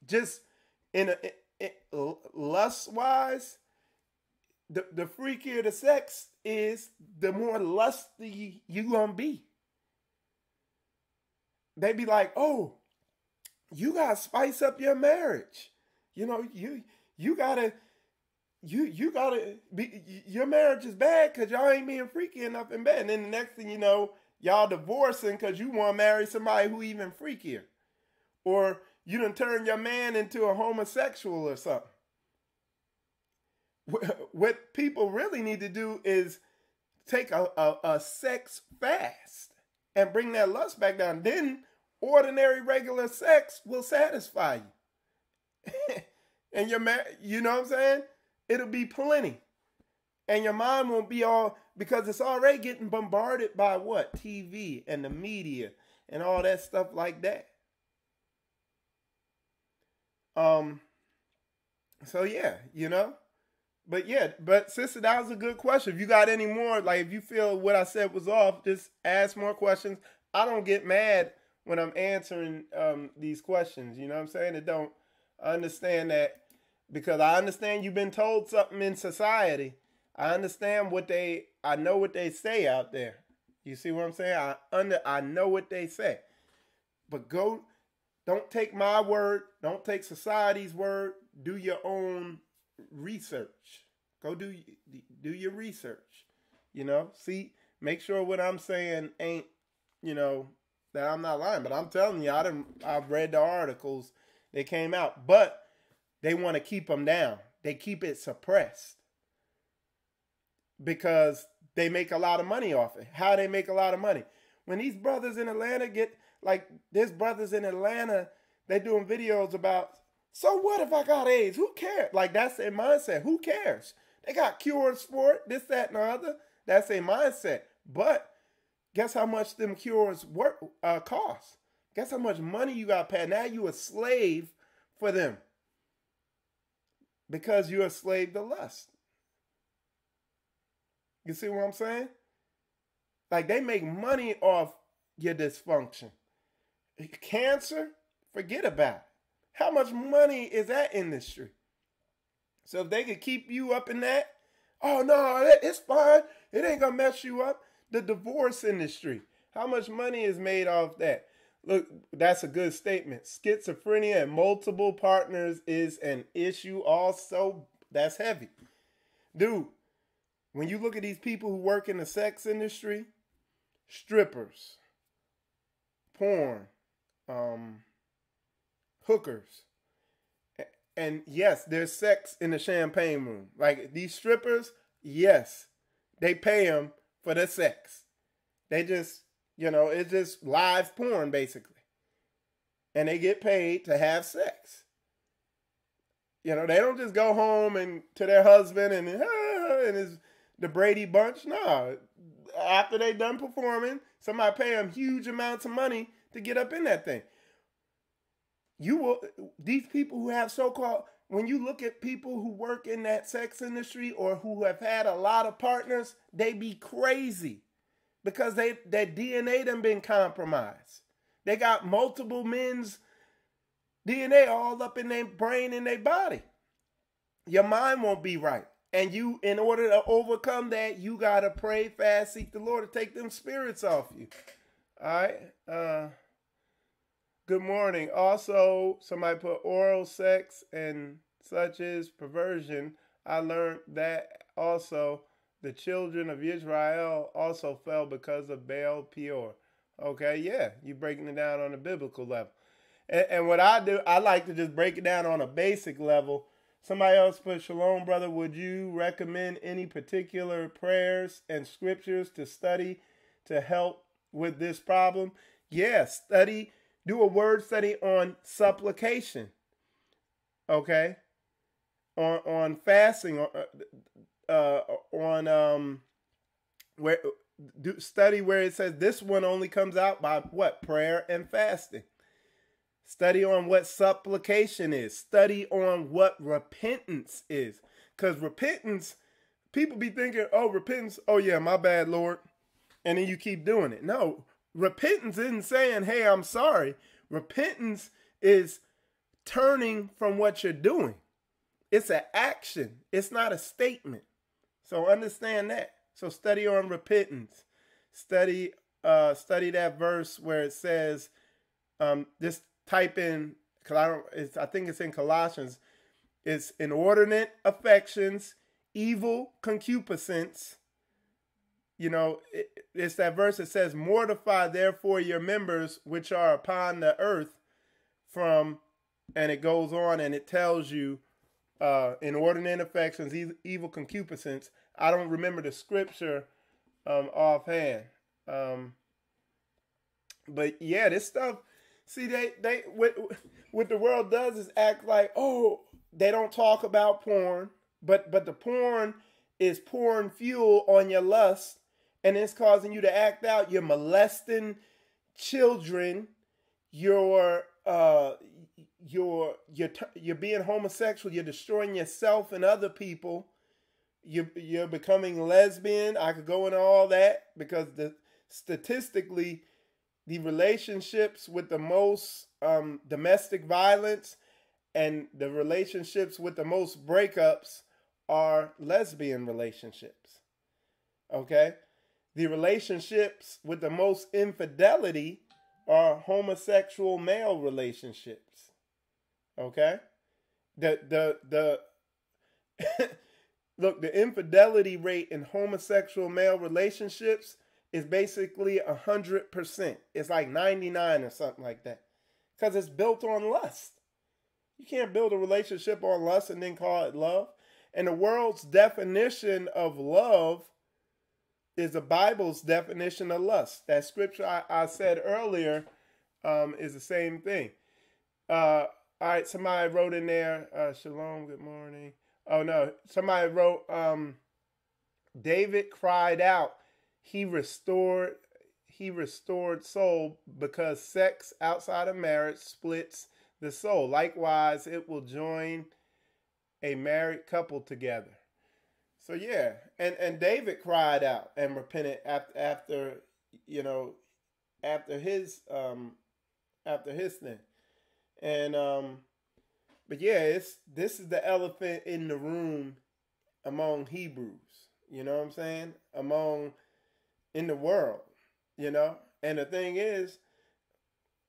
Speaker 1: just in lust wise, the freakier the sex is, the more lusty you gonna be. They be like, oh, you gotta spice up your marriage. You know, you gotta be, your marriage is bad because y'all ain't being freaky enough in bed. And then the next thing you know, y'all divorcing because you want to marry somebody who even freakier. Or you done turn your man into a homosexual or something. What people really need to do is take a sex fast and bring that lust back down. Then ordinary regular sex will satisfy you. And you know what I'm saying? It'll be plenty. And your mind won't be all, because it's already getting bombarded by what? TV and the media and all that stuff like that. So yeah, you know. But sister, that was a good question. If you got any more, like if you feel what I said was off, just ask more questions. I don't get mad when I'm answering these questions. You know what I'm saying? I understand that, because I understand you've been told something in society. I understand I know what they say out there. You see what I'm saying? I know what they say. But don't take my word. Don't take society's word. Do your own research. Go do your research. You know, make sure what I'm saying ain't, you know, that I'm not lying. But I'm telling you, I've read the articles that came out, but they want to keep them down. They keep it suppressed because they make a lot of money off it. How they make a lot of money? When these brothers in Atlanta there's brothers in Atlanta, they doing videos about, so what if I got AIDS? Who cares? Like, that's their mindset. Who cares? They got cures for it, this, that, and the other. That's their mindset. But guess how much them cures cost? Guess how much money you got to pay? Now you a slave for them, because you're a slave to lust. You see what I'm saying? Like, they make money off your dysfunction. Cancer, forget about it. How much money is that industry? So if they could keep you up in that, oh no, it's fine. It ain't gonna mess you up. The divorce industry, how much money is made off that? Look, that's a good statement. Schizophrenia and multiple partners is an issue also. That's heavy. Dude, when you look at these people who work in the sex industry, strippers, porn, hookers, and yes, there's sex in the champagne room. Like these strippers, yes, they pay them for the sex. They just, it's just live porn basically. And they get paid to have sex. They don't just go home and to their husband and the Brady Bunch. No, after they done performing, somebody pay them huge amounts of money to get up in that thing. These people who have so-called, when you look at people who work in that sex industry or who have had a lot of partners, they be crazy because their DNA done been compromised. They got multiple men's DNA all up in their brain and their body. Your mind won't be right. And in order to overcome that, you got to pray, fast, seek the Lord to take them spirits off you. All right. Good morning. Also, somebody put oral sex and such as perversion. I learned that also the children of Israel also fell because of Baal Peor. Okay, yeah, you're breaking it down on a biblical level. And what I do, I like to just break it down on a basic level. Somebody else put, Shalom, brother, would you recommend any particular prayers and scriptures to study to help with this problem? Yeah, do a word study on supplication. Okay? On fasting, study where it says this one only comes out by what? Prayer and fasting. Study on what supplication is. Study on what repentance is. Because repentance, people be thinking, repentance, oh yeah, my bad, Lord. And then you keep doing it. No, repentance isn't saying, hey, I'm sorry. Repentance is turning from what you're doing. It's an action. It's not a statement. So understand that. So study on repentance. Study that verse where it says, just type in, I think it's in Colossians. It's inordinate affections, evil concupiscence. It's that verse that says, mortify therefore your members which are upon the earth and it goes on and it tells you inordinate affections, evil concupiscence. I don't remember the scripture offhand. But yeah, this stuff, see, they what the world does is act like, they don't talk about porn, but the porn is pouring fuel on your lust, and it's causing you to act out. You're molesting children. You're being homosexual. You're destroying yourself and other people. You're becoming lesbian. I could go into all that because statistically, the relationships with the most domestic violence and the relationships with the most breakups are lesbian relationships. Okay? The relationships with the most infidelity are homosexual male relationships. Okay? Look, the infidelity rate in homosexual male relationships is basically 100%. It's like 99 or something like that. Because it's built on lust. You can't build a relationship on lust and then call it love. And the world's definition of love is the Bible's definition of lust. That scripture I said earlier is the same thing. All right, somebody wrote in there, Shalom, good morning. Oh, no, somebody wrote, David cried out, he restored soul because sex outside of marriage splits the soul. Likewise, it will join a married couple together. So yeah, and David cried out and repented after his thing. And but yeah, this is the elephant in the room among Hebrews. You know what I'm saying? In the world, you know? And the thing is,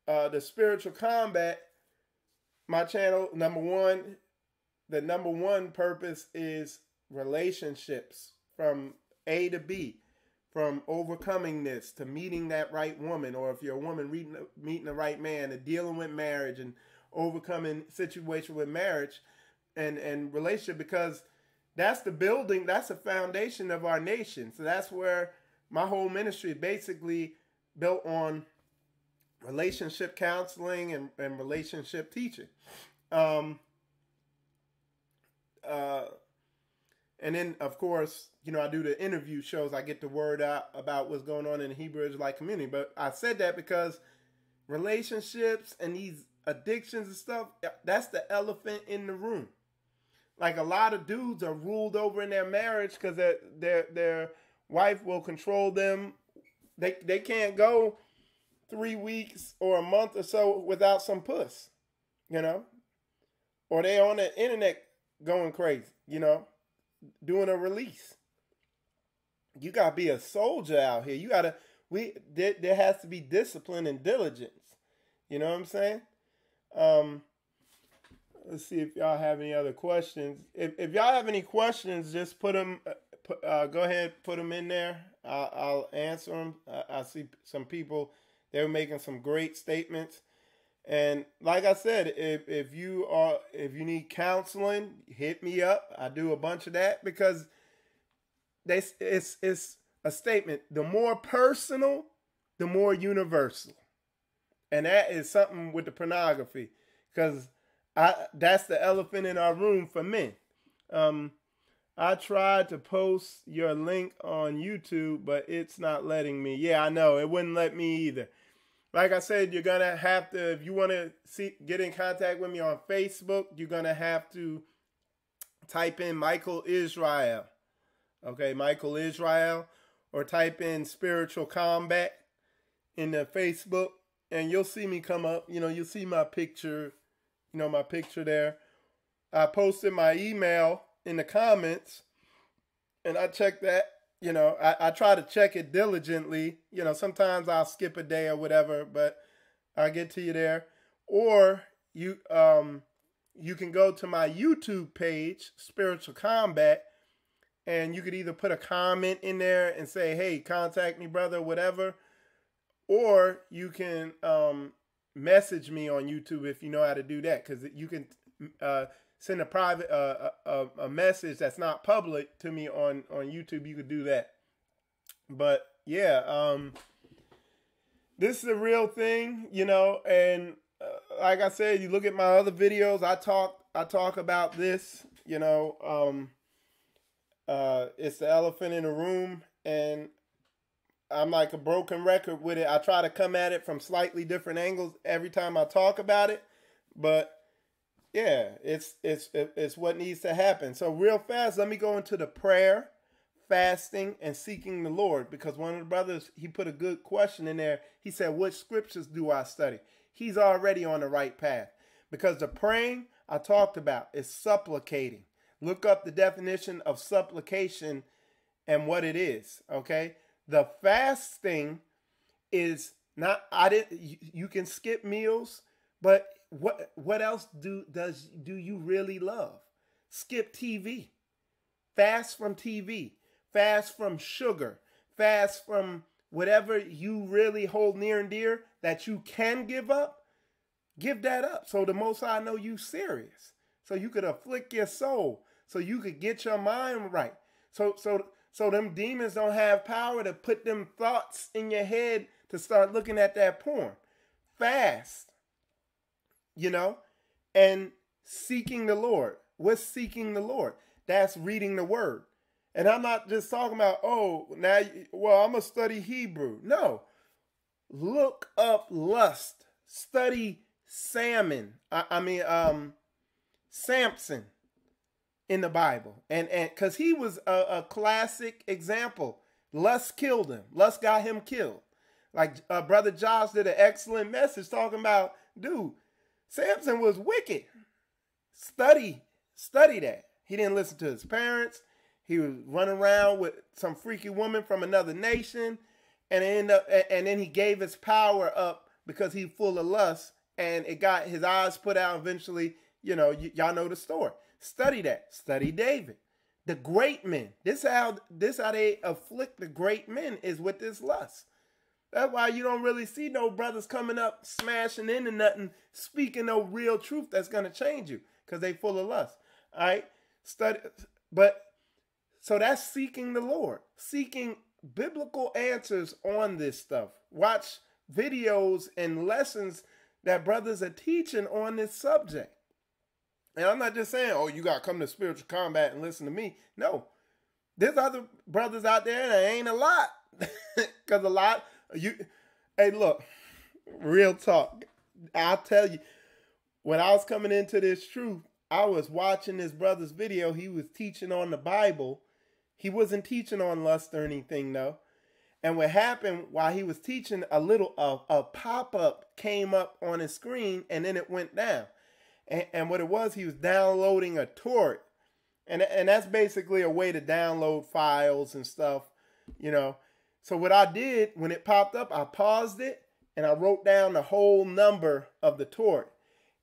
Speaker 1: the spiritual combat, my channel, the number one purpose is relationships from A to B, from overcoming this to meeting that right woman, or if you're a woman, meeting the right man, and dealing with marriage and overcoming situation with marriage and relationship, because that's the building, that's the foundation of our nation. So that's where my whole ministry is basically built on relationship counseling and relationship teaching. And then, of course, you know, I do the interview shows. I get the word out about what's going on in the Hebrew Israelite community. But I said that because relationships and these addictions and stuff, that's the elephant in the room. Like, a lot of dudes are ruled over in their marriage because their wife will control them. They can't go 3 weeks or a month or so without some puss, you know? Or they on the internet going crazy, you know, doing a release. You gotta be a soldier out here. There has to be discipline and diligence. You know what I'm saying? Let's see if y'all have any other questions. If y'all have any questions, just put them. Go ahead, put them in there. I'll answer them. I see some people, they were making some great statements. And like I said, if you need counseling, hit me up. I do a bunch of that because it's a statement. The more personal, the more universal. And that is something with the pornography, because that's the elephant in our room for men. I tried to post your link on YouTube, but it's not letting me. Yeah, I know. It wouldn't let me either. Like I said, you're going to have to, if you want to get in contact with me on Facebook, you're going to have to type in Michael Israel. Okay, Michael Israel. Or type in Spiritual Combat in the Facebook, and you'll see me come up. You know, you'll see my picture, my picture there. I posted my email in the comments, and I checked that. You know, I try to check it diligently. You know, sometimes I'll skip a day or whatever, but I'll get to you there. Or you can go to my YouTube page, Spiritual Combat, and you could either put a comment in there and say, hey, contact me, brother, whatever. Or you can message me on YouTube if you know how to do that, because you can send a private a message that's not public to me on YouTube. You could do that. But yeah, this is a real thing, you know. And like I said, you look at my other videos. I talk about this. You know, it's the elephant in the room, and I'm like a broken record with it. I try to come at it from slightly different angles every time I talk about it, but yeah, it's what needs to happen. So real fast, let me go into the prayer, fasting, and seeking the Lord, because one of the brothers, he put a good question in there. He said, what scriptures do I study? He's already on the right path, because the praying I talked about is supplicating. Look up the definition of supplication and what it is, okay? The fasting is not, you can skip meals, but what else do you really love? Skip TV. Fast from TV. Fast from sugar. Fast from whatever you really hold near and dear that you can give up. Give that up. So the Most High know you serious. So you could afflict your soul. So you could get your mind right. So them demons don't have power to put them thoughts in your head to start looking at that porn. Fast. You know, and seeking the Lord. What's seeking the Lord? That's reading the word. And I'm not just talking about, I'm going to study Hebrew. No. Look up lust. Study Samson in the Bible. And because he was a classic example. Lust killed him. Lust got him killed. Like Brother Josh did an excellent message talking about, dude, Samson was wicked. Study that. He didn't listen to his parents. He was running around with some freaky woman from another nation, and then he gave his power up because he's full of lust, and it got his eyes put out. Eventually, y'all know the story. Study that. Study David, the great men. This how they afflict the great men, is with this lust. That's why you don't really see no brothers coming up smashing into nothing, speaking no real truth that's gonna change you, because they full of lust. All right, so that's seeking the Lord, seeking biblical answers on this stuff. Watch videos and lessons that brothers are teaching on this subject. And I'm not just saying, oh, you got to come to Spiritual Combat and listen to me. No, there's other brothers out there, and there ain't a lot. Because hey, look, real talk. I'll tell you, when I was coming into this truth, I was watching this brother's video. He was teaching on the Bible. He wasn't teaching on lust or anything, though. And what happened while he was teaching, a pop-up came up on his screen, and then it went down. And what it was, he was downloading a torrent. And that's basically a way to download files and stuff, So what I did, when it popped up, I paused it, and I wrote down the whole number of the torrent.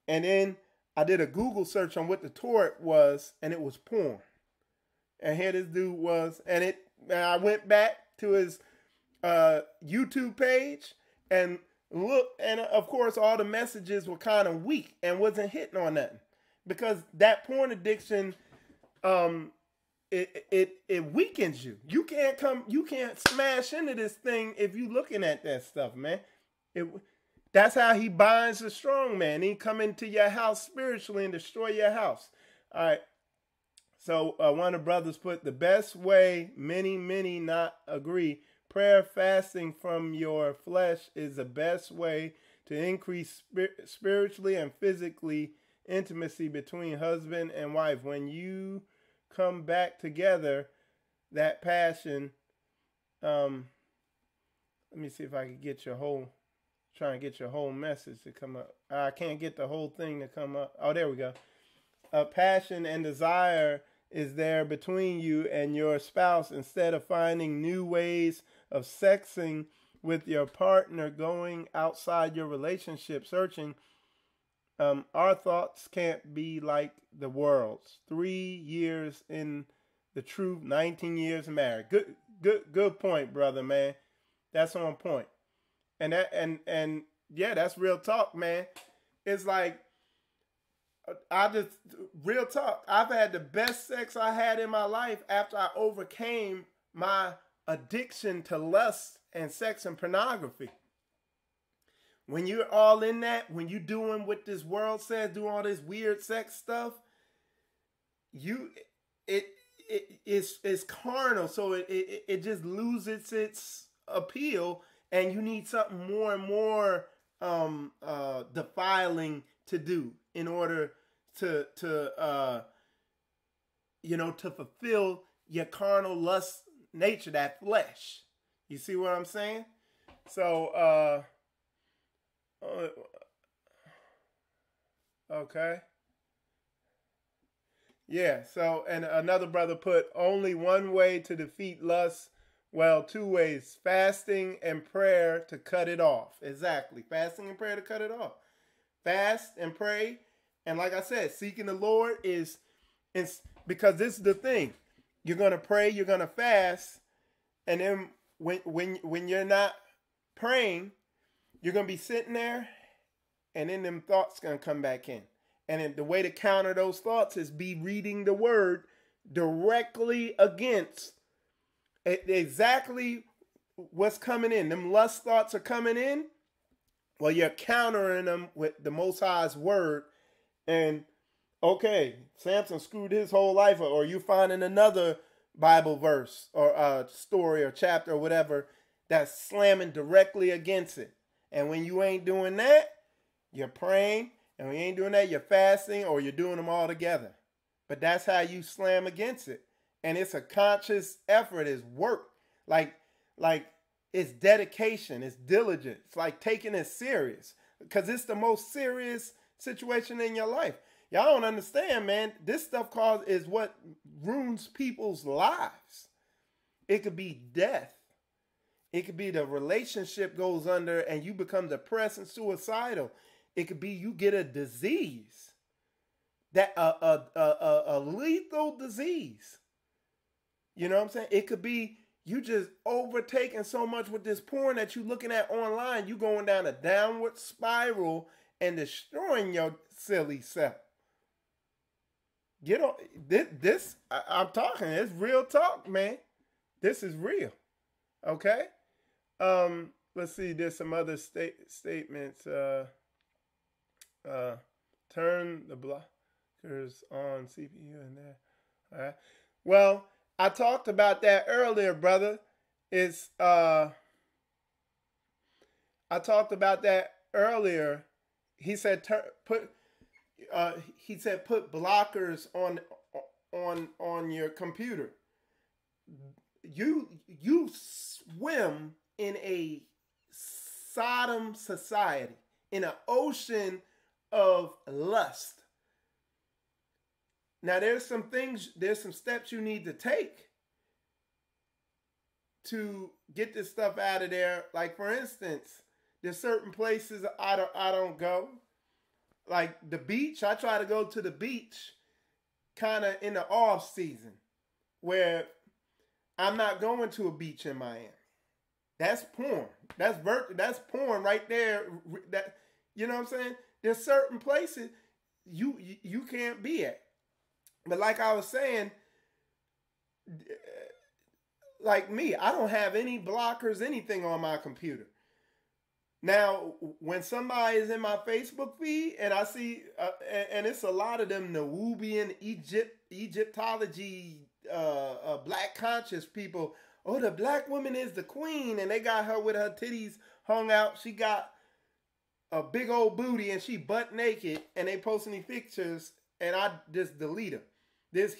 Speaker 1: And then I did a Google search on what the torrent was, and it was porn. And here this dude was, and I went back to his YouTube page and look, and of course all the messages were kind of weak and wasn't hitting on nothing, because that porn addiction, it weakens you. You can't smash into this thing if you looking at that stuff, man. That's how he binds the strong man. He come into your house spiritually and destroy your house. All right. So one of the brothers put, the best way, many not agree, prayer, fasting from your flesh is the best way to increase spiritually and physically intimacy between husband and wife. When you come back together, that passion, let me see if I can get try and get your whole message to come up. I can't get the whole thing to come up. Oh, there we go. Passion and desire is there between you and your spouse. Instead of finding new ways of sexing with your partner, going outside your relationship, searching, our thoughts can't be like the world's. 3 years in the truth, 19 years married. Good point, brother, man. That's on point. And yeah, that's real talk, man. It's like, real talk, I've had the best sex I had in my life after I overcame my addiction to lust and sex and pornography. When you're all in that, when you're doing what this world says, doing all this weird sex stuff, it's carnal, so it just loses its appeal, and you need something more and more defiling to do in order to fulfill your carnal lust nature, that flesh. You see what I'm saying? So, okay. Yeah, so, and another brother put, only one way to defeat lust, well, 2 ways, fasting and prayer to cut it off. Exactly, fasting and prayer to cut it off. Fast and pray, and like I said, seeking the Lord is because this is the thing. You're going to pray, you're going to fast, and then when you're not praying, you're going to be sitting there, and then them thoughts going to come back in. And then the way to counter those thoughts is be reading the word directly against exactly what's coming in. Them lust thoughts are coming in. Well, you're countering them with the Most High's word. And, okay, Samson screwed his whole life, or you finding another Bible verse or story or chapter or whatever that's slamming directly against it. And when you ain't doing that, you're praying. And when you ain't doing that, you're fasting, or you're doing them all together. But that's how you slam against it. And it's a conscious effort. It's work. Like it's dedication. It's diligence. It's like taking it serious. Because it's the most serious situation in your life. Y'all don't understand, man. This stuff is what ruins people's lives. It could be death. It could be the relationship goes under and you become depressed and suicidal. It could be you get a disease, that a lethal disease. You know what I'm saying? It could be you just overtaking so much with this porn that you looking at online, you going down a downward spiral and destroying your silly self. Get on this. I'm talking. It's real talk, man. This is real. Okay. Let's see. There's some other statements. Turn the blockers on CPU in there. All right. Well, I talked about that earlier, brother. I talked about that earlier. He said put blockers on your computer. You swim in a Sodom society, in an ocean of lust. Now there's some steps you need to take to get this stuff out of there. Like, for instance, there's certain places I don't go. Like the beach, I try to go to the beach kind of in the off season, where I'm not going to a beach in Miami. That's porn. That's porn right there. That, you know what I'm saying? There's certain places you can't be at. But like I was saying, like me, I don't have any blockers, anything on my computer. Now, when somebody is in my Facebook feed and I see, and it's a lot of them Nubian, Egyptology, black conscious people. Oh, the black woman is the queen, and they got her with her titties hung out. She got a big old booty, and she butt naked, and they posting these pictures, and I just delete them. There's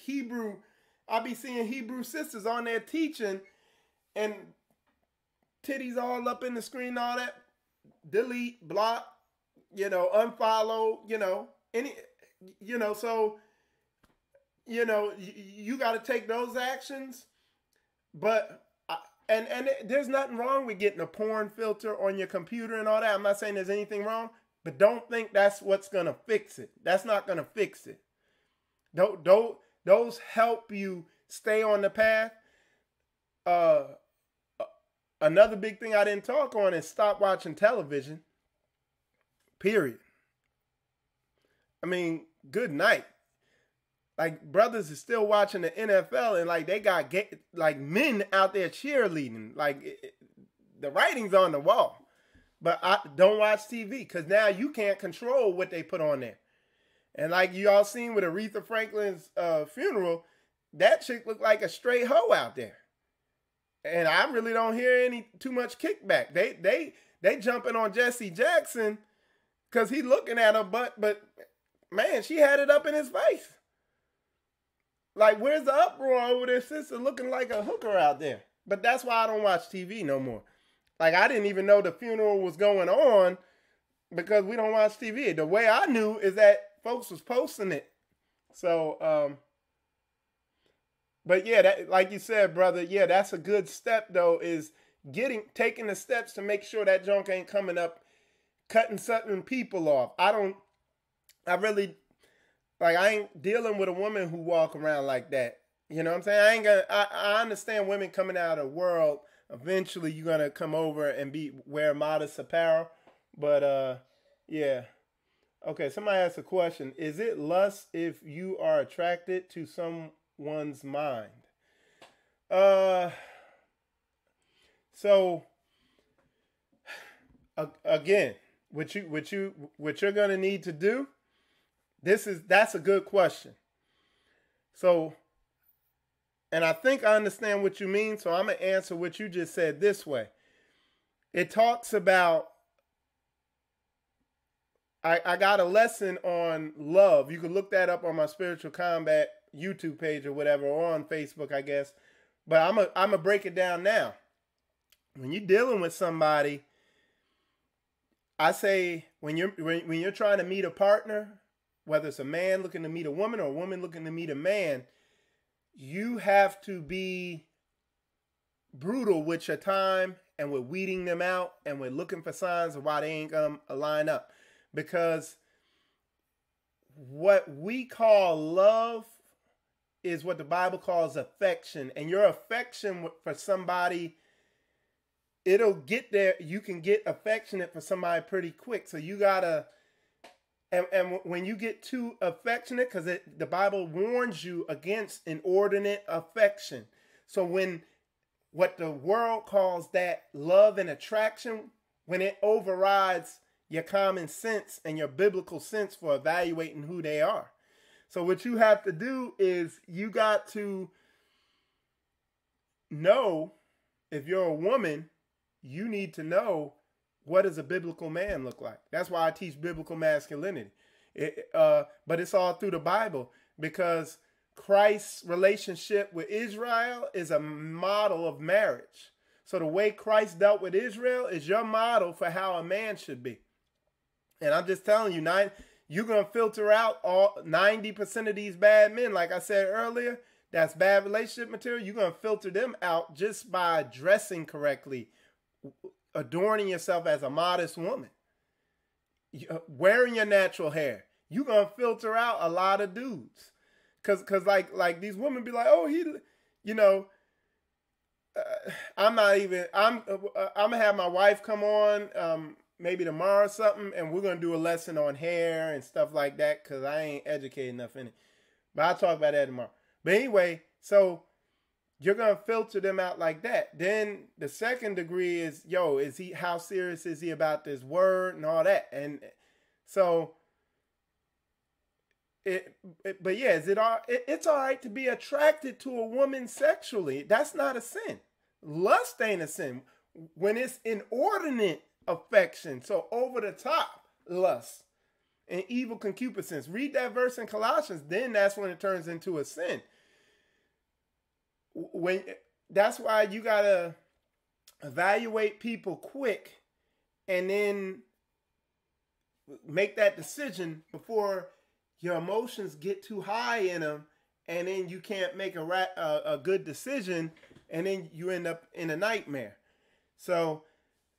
Speaker 1: I be seeing Hebrew sisters on there teaching, and titties all up in the screen, all that. Delete, block, unfollow, so, you got to take those actions. But, and there's nothing wrong with getting a porn filter on your computer and all that. I'm not saying there's anything wrong, but don't think that's what's going to fix it. That's not going to fix it. Those help you stay on the path. Another big thing I didn't talk on is stop watching television. Period. I mean, good night. Like, brothers is still watching the NFL, and like they got men out there cheerleading. Like, the writing's on the wall. But I don't watch TV because now you can't control what they put on there. And like you all seen with Aretha Franklin's funeral, that chick looked like a straight hoe out there. And I really don't hear too much kickback. They jumping on Jesse Jackson because he looking at her butt, but man, she had it up in his face. Like, where's the uproar over their sister looking like a hooker out there? But that's why I don't watch TV no more. Like, I didn't even know the funeral was going on because we don't watch TV. The way I knew is that folks was posting it. So, but yeah, that, like you said, brother, yeah, that's a good step though, is taking the steps to make sure that junk ain't coming up, cutting certain people off. I ain't dealing with a woman who walk around like that. You know what I'm saying? I understand women coming out of the world. Eventually you're going to come over and wear modest apparel. But, yeah. Okay, somebody asked a question. Is it lust if you are attracted to someone's mind? So, again, what you're going to need to do, that's a good question. So, and I think I understand what you mean, so I'm going to answer what you just said this way. It talks about, I got a lesson on love. You can look that up on my Spiritual Combat YouTube page or whatever, or on Facebook, I guess. But I'm going to break it down now. When you're dealing with somebody, I say when you're trying to meet a partner, whether it's a man looking to meet a woman or a woman looking to meet a man, you have to be brutal with your time and with weeding them out and with looking for signs of why they ain't gonna line up. Because what we call love is what the Bible calls affection. And your affection for somebody, it'll get there. You can get affectionate for somebody pretty quick. So you gotta, and when you get too affectionate, because the Bible warns you against inordinate affection. So when what the world calls that love and attraction, when it overrides your common sense and your biblical sense for evaluating who they are. So what you have to do is you got to know, if you're a woman, you need to know, what does a biblical man look like? That's why I teach biblical masculinity. But it's all through the Bible, because Christ's relationship with Israel is a model of marriage. So the way Christ dealt with Israel is your model for how a man should be. And I'm just telling you, you're going to filter out all 90% of these bad men. Like I said earlier, that's bad relationship material. You're going to filter them out just by dressing correctly, adorning yourself as a modest woman, wearing your natural hair. You're going to filter out a lot of dudes. Cause like these women be like, oh, I'm gonna have my wife come on, maybe tomorrow or something, and we're gonna do a lesson on hair and stuff like that, cause I ain't educated enough in it. But I'll talk about that tomorrow. But anyway, so you're gonna filter them out like that. Then the second degree is, how serious is he about this word and all that? And so it's all right to be attracted to a woman sexually. That's not a sin. Lust ain't a sin. When it's inordinate affection, so over the top lust and evil concupiscence. Read that verse in Colossians, then that's when it turns into a sin. That's why you gotta evaluate people quick and then make that decision before your emotions get too high in them, and then you can't make a good decision, and then you end up in a nightmare. So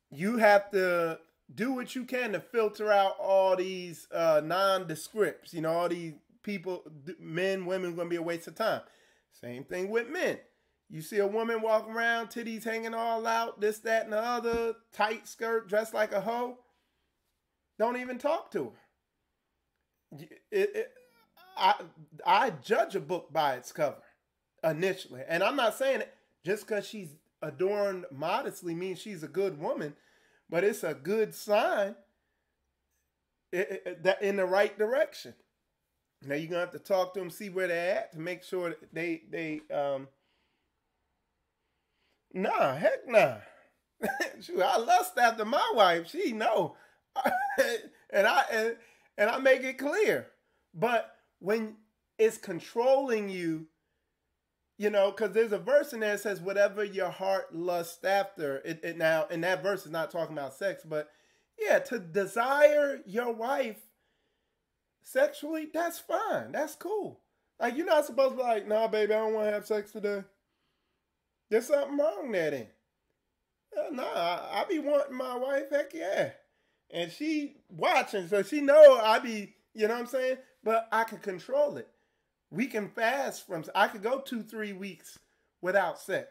Speaker 1: you have to do what you can to filter out all these nondescripts. All these people, men, women, going to be a waste of time. Same thing with men. You see a woman walking around, titties hanging all out, this, that, and the other, tight skirt, dressed like a hoe. Don't even talk to her. I judge a book by its cover initially, and I'm not saying it just because she's adorned modestly means she's a good woman, but it's a good sign that in the right direction. Now you're gonna have to talk to them, see where they're at, to make sure that they nah, heck nah. Shoot, I lust after my wife. She know, and I make it clear. But when it's controlling you, because there's a verse in there that says, whatever your heart lusts after, now, and that verse is not talking about sex, but yeah, to desire your wife sexually, that's fine. That's cool. Like, you're not supposed to be like, nah, baby, I don't want to have sex today. There's something wrong there then. Nah, I be wanting my wife, heck yeah. And she watching, so she know I be, you know what I'm saying? But I can control it. We can fast I could go 2-3 weeks without sex.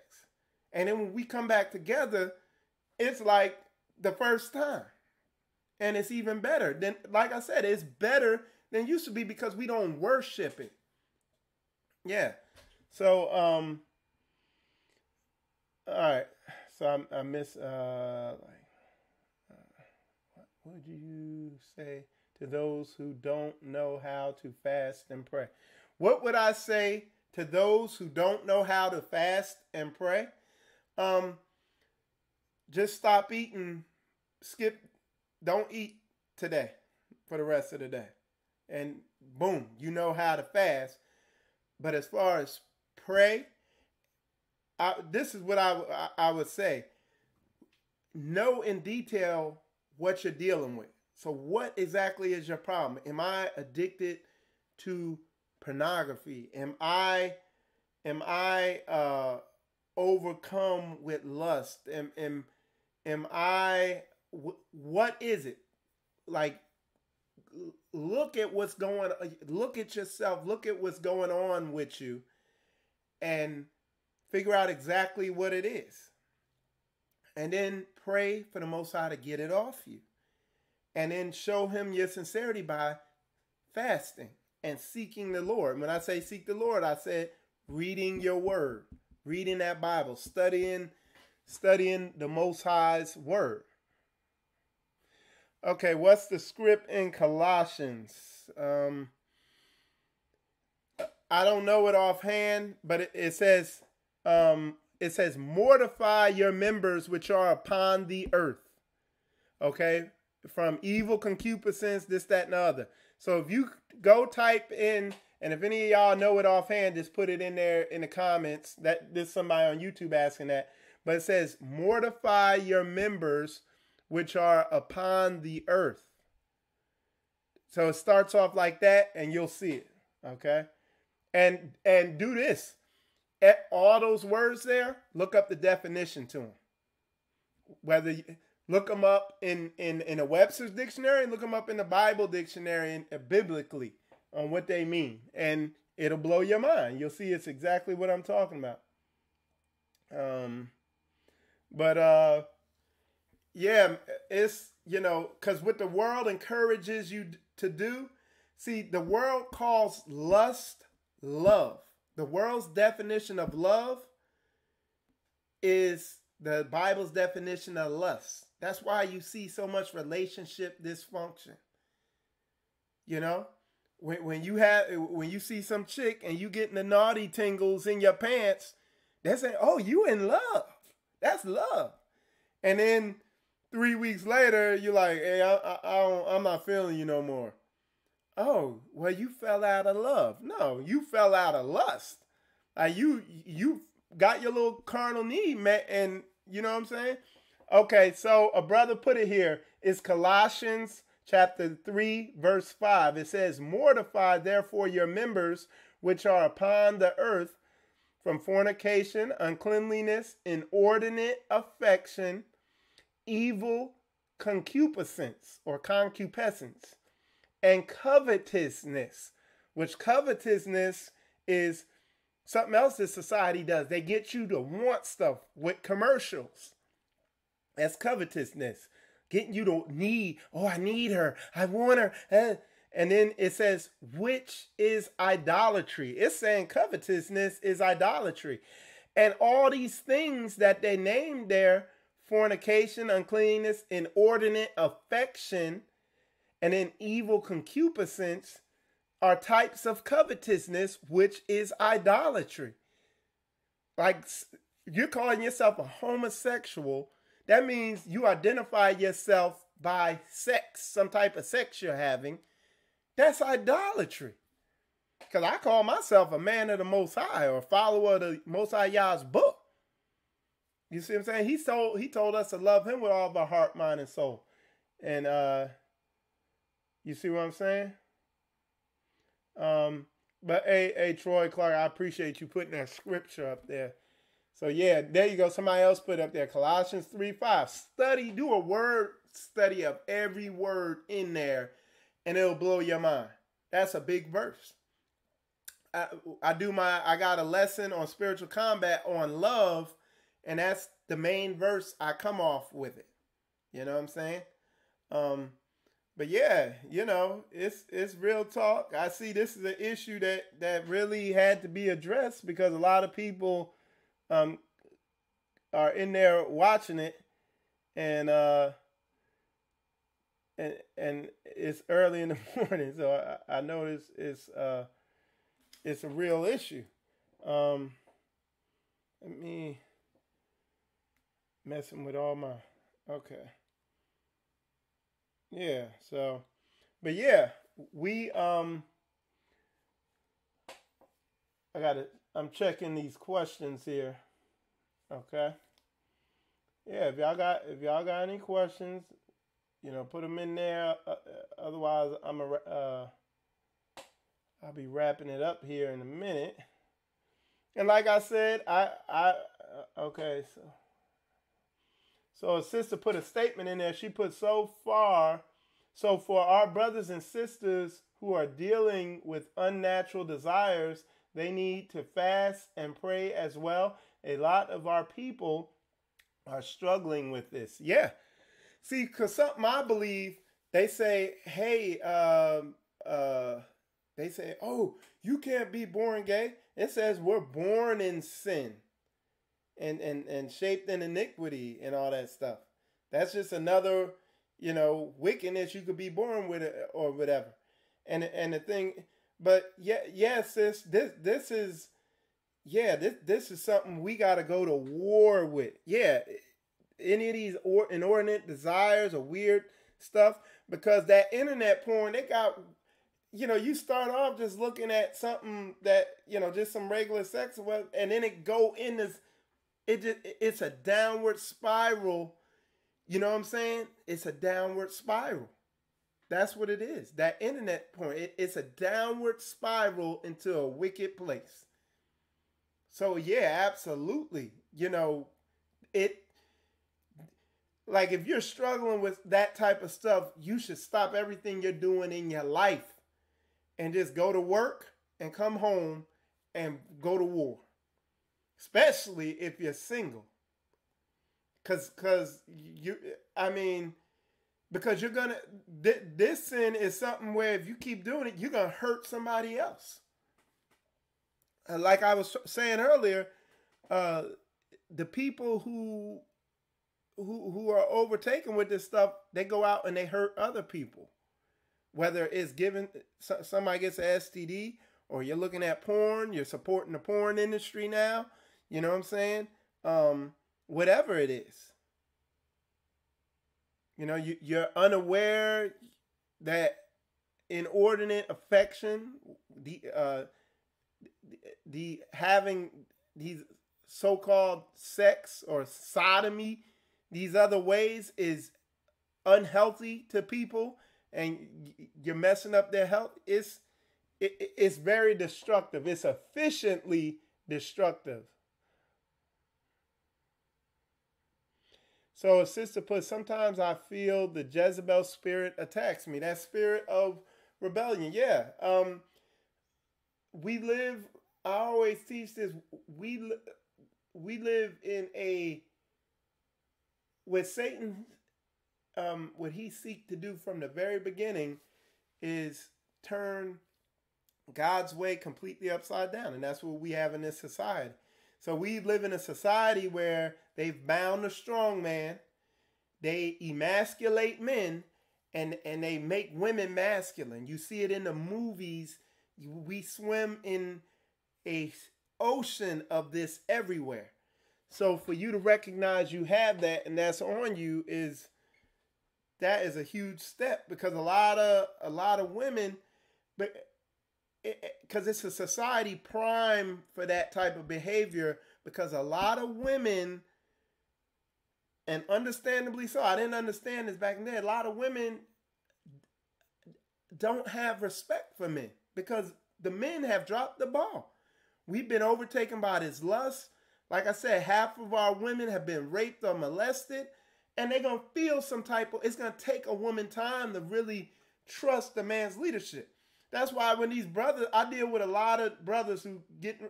Speaker 1: And then when we come back together, it's like the first time. And it's even better. Then, like I said, it's better than it used to be because we don't worship it. Yeah. So, all right. So I miss, what would you say to those who don't know how to fast and pray? What would I say to those who don't know how to fast and pray? Just stop eating, don't eat today for the rest of the day. And boom, you know how to fast. But as far as pray, this is what I would say. Know in detail what you're dealing with. So what exactly is your problem? Am I addicted to pornography? Am I overcome with lust? Am I what is it? Like, look at what's going on. Look at yourself. Look at what's going on with you and figure out exactly what it is. And then pray for the Most High to get it off you. And then show him your sincerity by fasting and seeking the Lord. When I say seek the Lord, I said reading your word, reading that Bible, studying the Most High's word. Okay, what's the script in Colossians? I don't know it offhand, but it says mortify your members which are upon the earth. Okay, from evil concupiscence, this, that, and the other. So if you go type in, and if any of y'all know it offhand, just put it in there in the comments. That there's somebody on YouTube asking that. But it says mortify your members which are upon the earth. So it starts off like that, and you'll see it. Okay, and do this. At all those words there, look up the definition to them. Whether you look them up in a Webster's dictionary, look them up in the Bible dictionary and biblically on what they mean, and it'll blow your mind. You'll see it's exactly what I'm talking about. Yeah, it's, because what the world encourages you to do, see, the world calls lust love. The world's definition of love is the Bible's definition of lust. That's why you see so much relationship dysfunction. When you see some chick and you getting the naughty tingles in your pants, they're saying, "Oh, you in love." That's love. And then 3 weeks later, you're like, "Hey, I'm not feeling you no more." Oh, well, you fell out of love. No, you fell out of lust. You got your little carnal need met, and you know what I'm saying? Okay, so a brother put it here. It's Colossians chapter 3, verse 5. It says, mortify therefore your members which are upon the earth from fornication, uncleanliness, inordinate affection, evil concupiscence or concupiscence, and covetousness, which covetousness is something else that society does. They get you to want stuff with commercials. That's covetousness. Getting you to need, oh, I need her. I want her. And then it says, which is idolatry. It's saying covetousness is idolatry. And all these things that they named there, fornication, uncleanness, inordinate affection, and then evil concupiscence, are types of covetousness, which is idolatry. Like, you're calling yourself a homosexual. That means you identify yourself by sex, some type of sex you're having. That's idolatry. Because I call myself a man of the Most High, or a follower of the Most High Yah's book. You see what I'm saying? He told us to love him with all of our heart, mind, and soul. And you see what I'm saying? But hey, Troy Clark, I appreciate you putting that scripture up there. So yeah, there you go. Somebody else put up there, Colossians 3:5. Do a word study of every word in there, and it'll blow your mind. That's a big verse. I got a lesson on spiritual combat on love, and that's the main verse I come off with it. You know what I'm saying? But yeah, it's real talk. I see this is an issue that really had to be addressed because a lot of people are in there watching it, and it's early in the morning, so I know it's a real issue. Let me messing with all my okay. Yeah, so, but yeah, I'm checking these questions here. Okay. Yeah, if y'all got any questions, Put them in there. Otherwise, I'll be wrapping it up here in a minute. And like I said, okay. So a sister put a statement in there. She put so for our brothers and sisters who are dealing with unnatural desires, they need to fast and pray as well. A lot of our people are struggling with this. Yeah. See, because something I believe, they say, hey, they say, oh, you can't be born gay. It says we're born in sin and shaped in iniquity and all that stuff. That's just another, wickedness you could be born with or whatever. And the thing, but yeah, sis, this is something we got to go to war with. Yeah, any of these inordinate desires or weird stuff, because that internet porn, they got, you start off just looking at something that, just some regular sex, and then it go in this, it's a downward spiral. You know what I'm saying? It's a downward spiral. That's what it is. That internet porn, it's a downward spiral into a wicked place. So yeah, absolutely. Like if you're struggling with that type of stuff, you should stop everything you're doing in your life and just go to work and come home and go to war. Especially if you're single. Because you're going to, this sin is something where if you keep doing it, you're going to hurt somebody else. Like I was saying earlier, the people who are overtaken with this stuff, they go out and they hurt other people. Whether it's somebody gets an STD, or you're looking at porn, you're supporting the porn industry now, you know what I'm saying? Whatever it is. You're unaware that inordinate affection, the having these so-called sex or sodomy, these other ways is unhealthy to people, and you're messing up their health. It's very destructive. It's efficiently destructive. So a sister put, sometimes I feel the Jezebel spirit attacks me. That spirit of rebellion. Yeah. I always teach this, we live in with Satan, what he seeks to do from the very beginning is turn God's way completely upside down. And that's what we have in this society. So we live in a society where they've bound the strong man, they emasculate men, and they make women masculine. You see it in the movies. We swim in a ocean of this everywhere. So for you to recognize you have that and that's on you is a huge step, because a lot of women, because it's a society prime for that type of behavior, because a lot of women, and understandably so, I didn't understand this back then, a lot of women don't have respect for men because the men have dropped the ball. We've been overtaken by this lust. Like I said, half of our women have been raped or molested, and they're going to feel some type of, it's going to take a woman time to really trust the man's leadership. That's why when these brothers, I deal with a lot of brothers who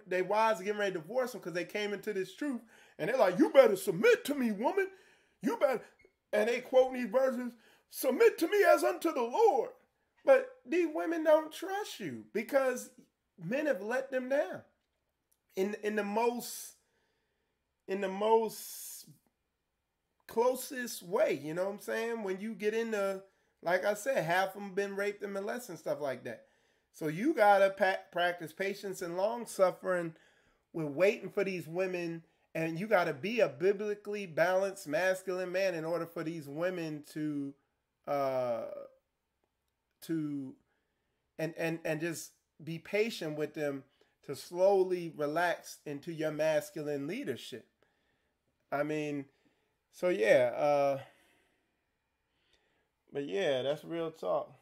Speaker 1: their wives are getting ready to divorce them because they came into this truth, and they're like, you better submit to me, woman. You better, and they quote these verses, submit to me as unto the Lord. But these women don't trust you because men have let them down. In the most closest way, you know what I'm saying? When you get into, like I said, half of them been raped and molested and stuff like that. So you gotta practice patience and long suffering with waiting for these women, and you gotta be a biblically balanced masculine man in order for these women to just be patient with them to slowly relax into your masculine leadership. I mean, so yeah, But yeah, that's real talk.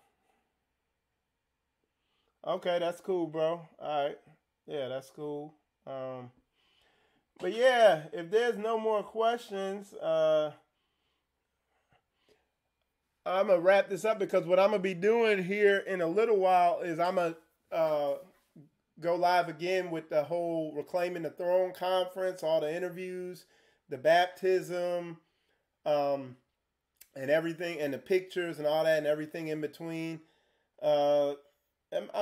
Speaker 1: Okay, that's cool, bro. All right. Yeah, that's cool. But yeah, if there's no more questions, I'm gonna wrap this up because what I'm gonna be doing here in a little while is I'm gonna go live again with the whole Reclaiming the Throne conference, all the interviews, the baptism, and everything, and the pictures and all that, and everything in between. I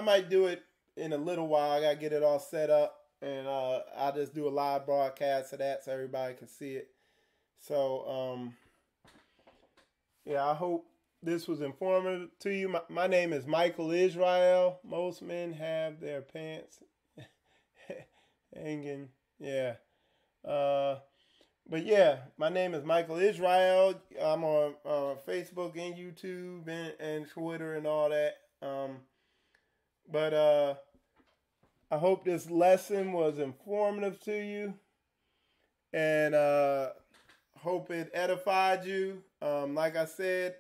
Speaker 1: might do it in a little while. I gotta get it all set up, and I'll just do a live broadcast of that so everybody can see it. So yeah, I hope this was informative to you. My name is Michael Israel. Most men have their pants hanging. Yeah. But yeah, my name is Michael Israel. I'm on Facebook and YouTube and Twitter and all that. But I hope this lesson was informative to you, and hope it edified you. Like I said,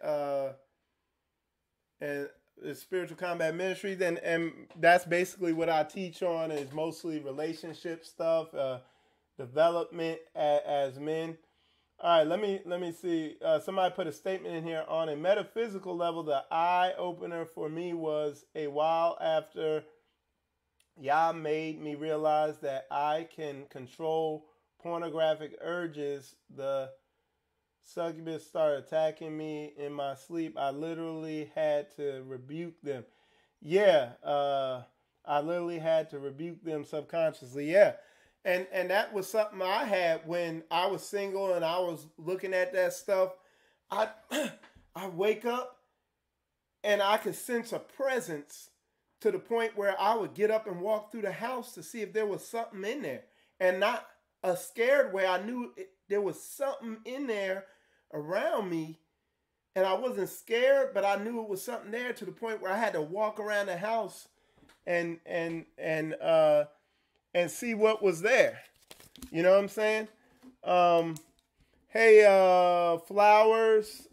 Speaker 1: and the Spiritual Combat Ministries, and that's basically what I teach on, is mostly relationship stuff, development as men. All right, let me see. Somebody put a statement in here. On a metaphysical level, the eye opener for me was a while after Yah made me realize that I can control pornographic urges. The succubus started attacking me in my sleep. I literally had to rebuke them. Yeah, I literally had to rebuke them subconsciously. Yeah. And that was something I had when I was single and I was looking at that stuff. I I wake up and I could sense a presence to the point where I would get up and walk through the house to see if there was something in there. And not a scared way. I knew there was something in there around me. And I wasn't scared, but I knew it was something there to the point where I had to walk around the house and see what was there. You know what I'm saying? Hey, Flowers.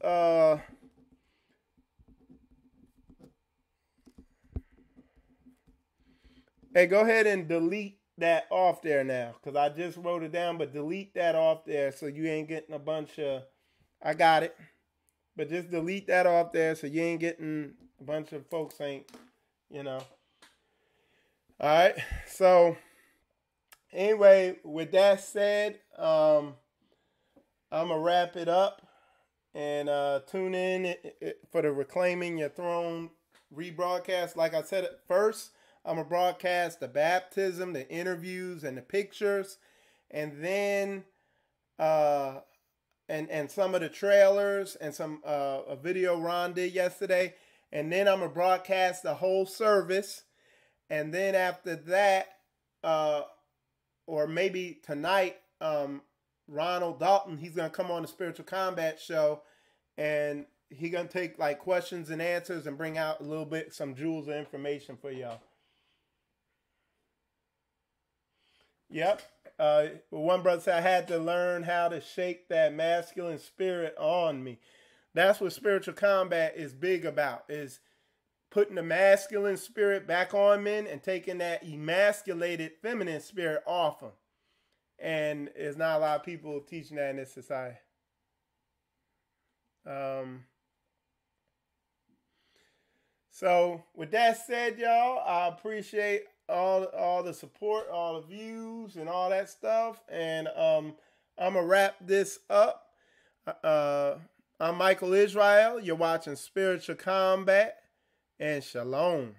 Speaker 1: Hey, go ahead and delete that off there now, because I just wrote it down, but delete that off there so you ain't getting a bunch of... I got it. But just delete that off there so you ain't getting a bunch of folks ain't, you know. All right. So... anyway, with that said, I'm going to wrap it up, and tune in for the Reclaiming Your Throne rebroadcast. Like I said at first, I'm going to broadcast the baptism, the interviews, and the pictures, and then and some of the trailers and some a video Ron did yesterday, and then I'm going to broadcast the whole service, and then after that, or maybe tonight, Ronald Dalton, he's going to come on the Spiritual Combat Show, and he's going to take like questions and answers and bring out a little bit, some jewels of information for y'all. Yep. One brother said I had to learn how to shake that masculine spirit on me. That's what Spiritual Combat is big about, is putting the masculine spirit back on men and taking that emasculated feminine spirit off them. And there's not a lot of people teaching that in this society. So with that said, y'all, I appreciate all the support, all the views, and all that stuff. And I'm gonna wrap this up. I'm Michael Israel. You're watching Spiritual Combat, and shalom.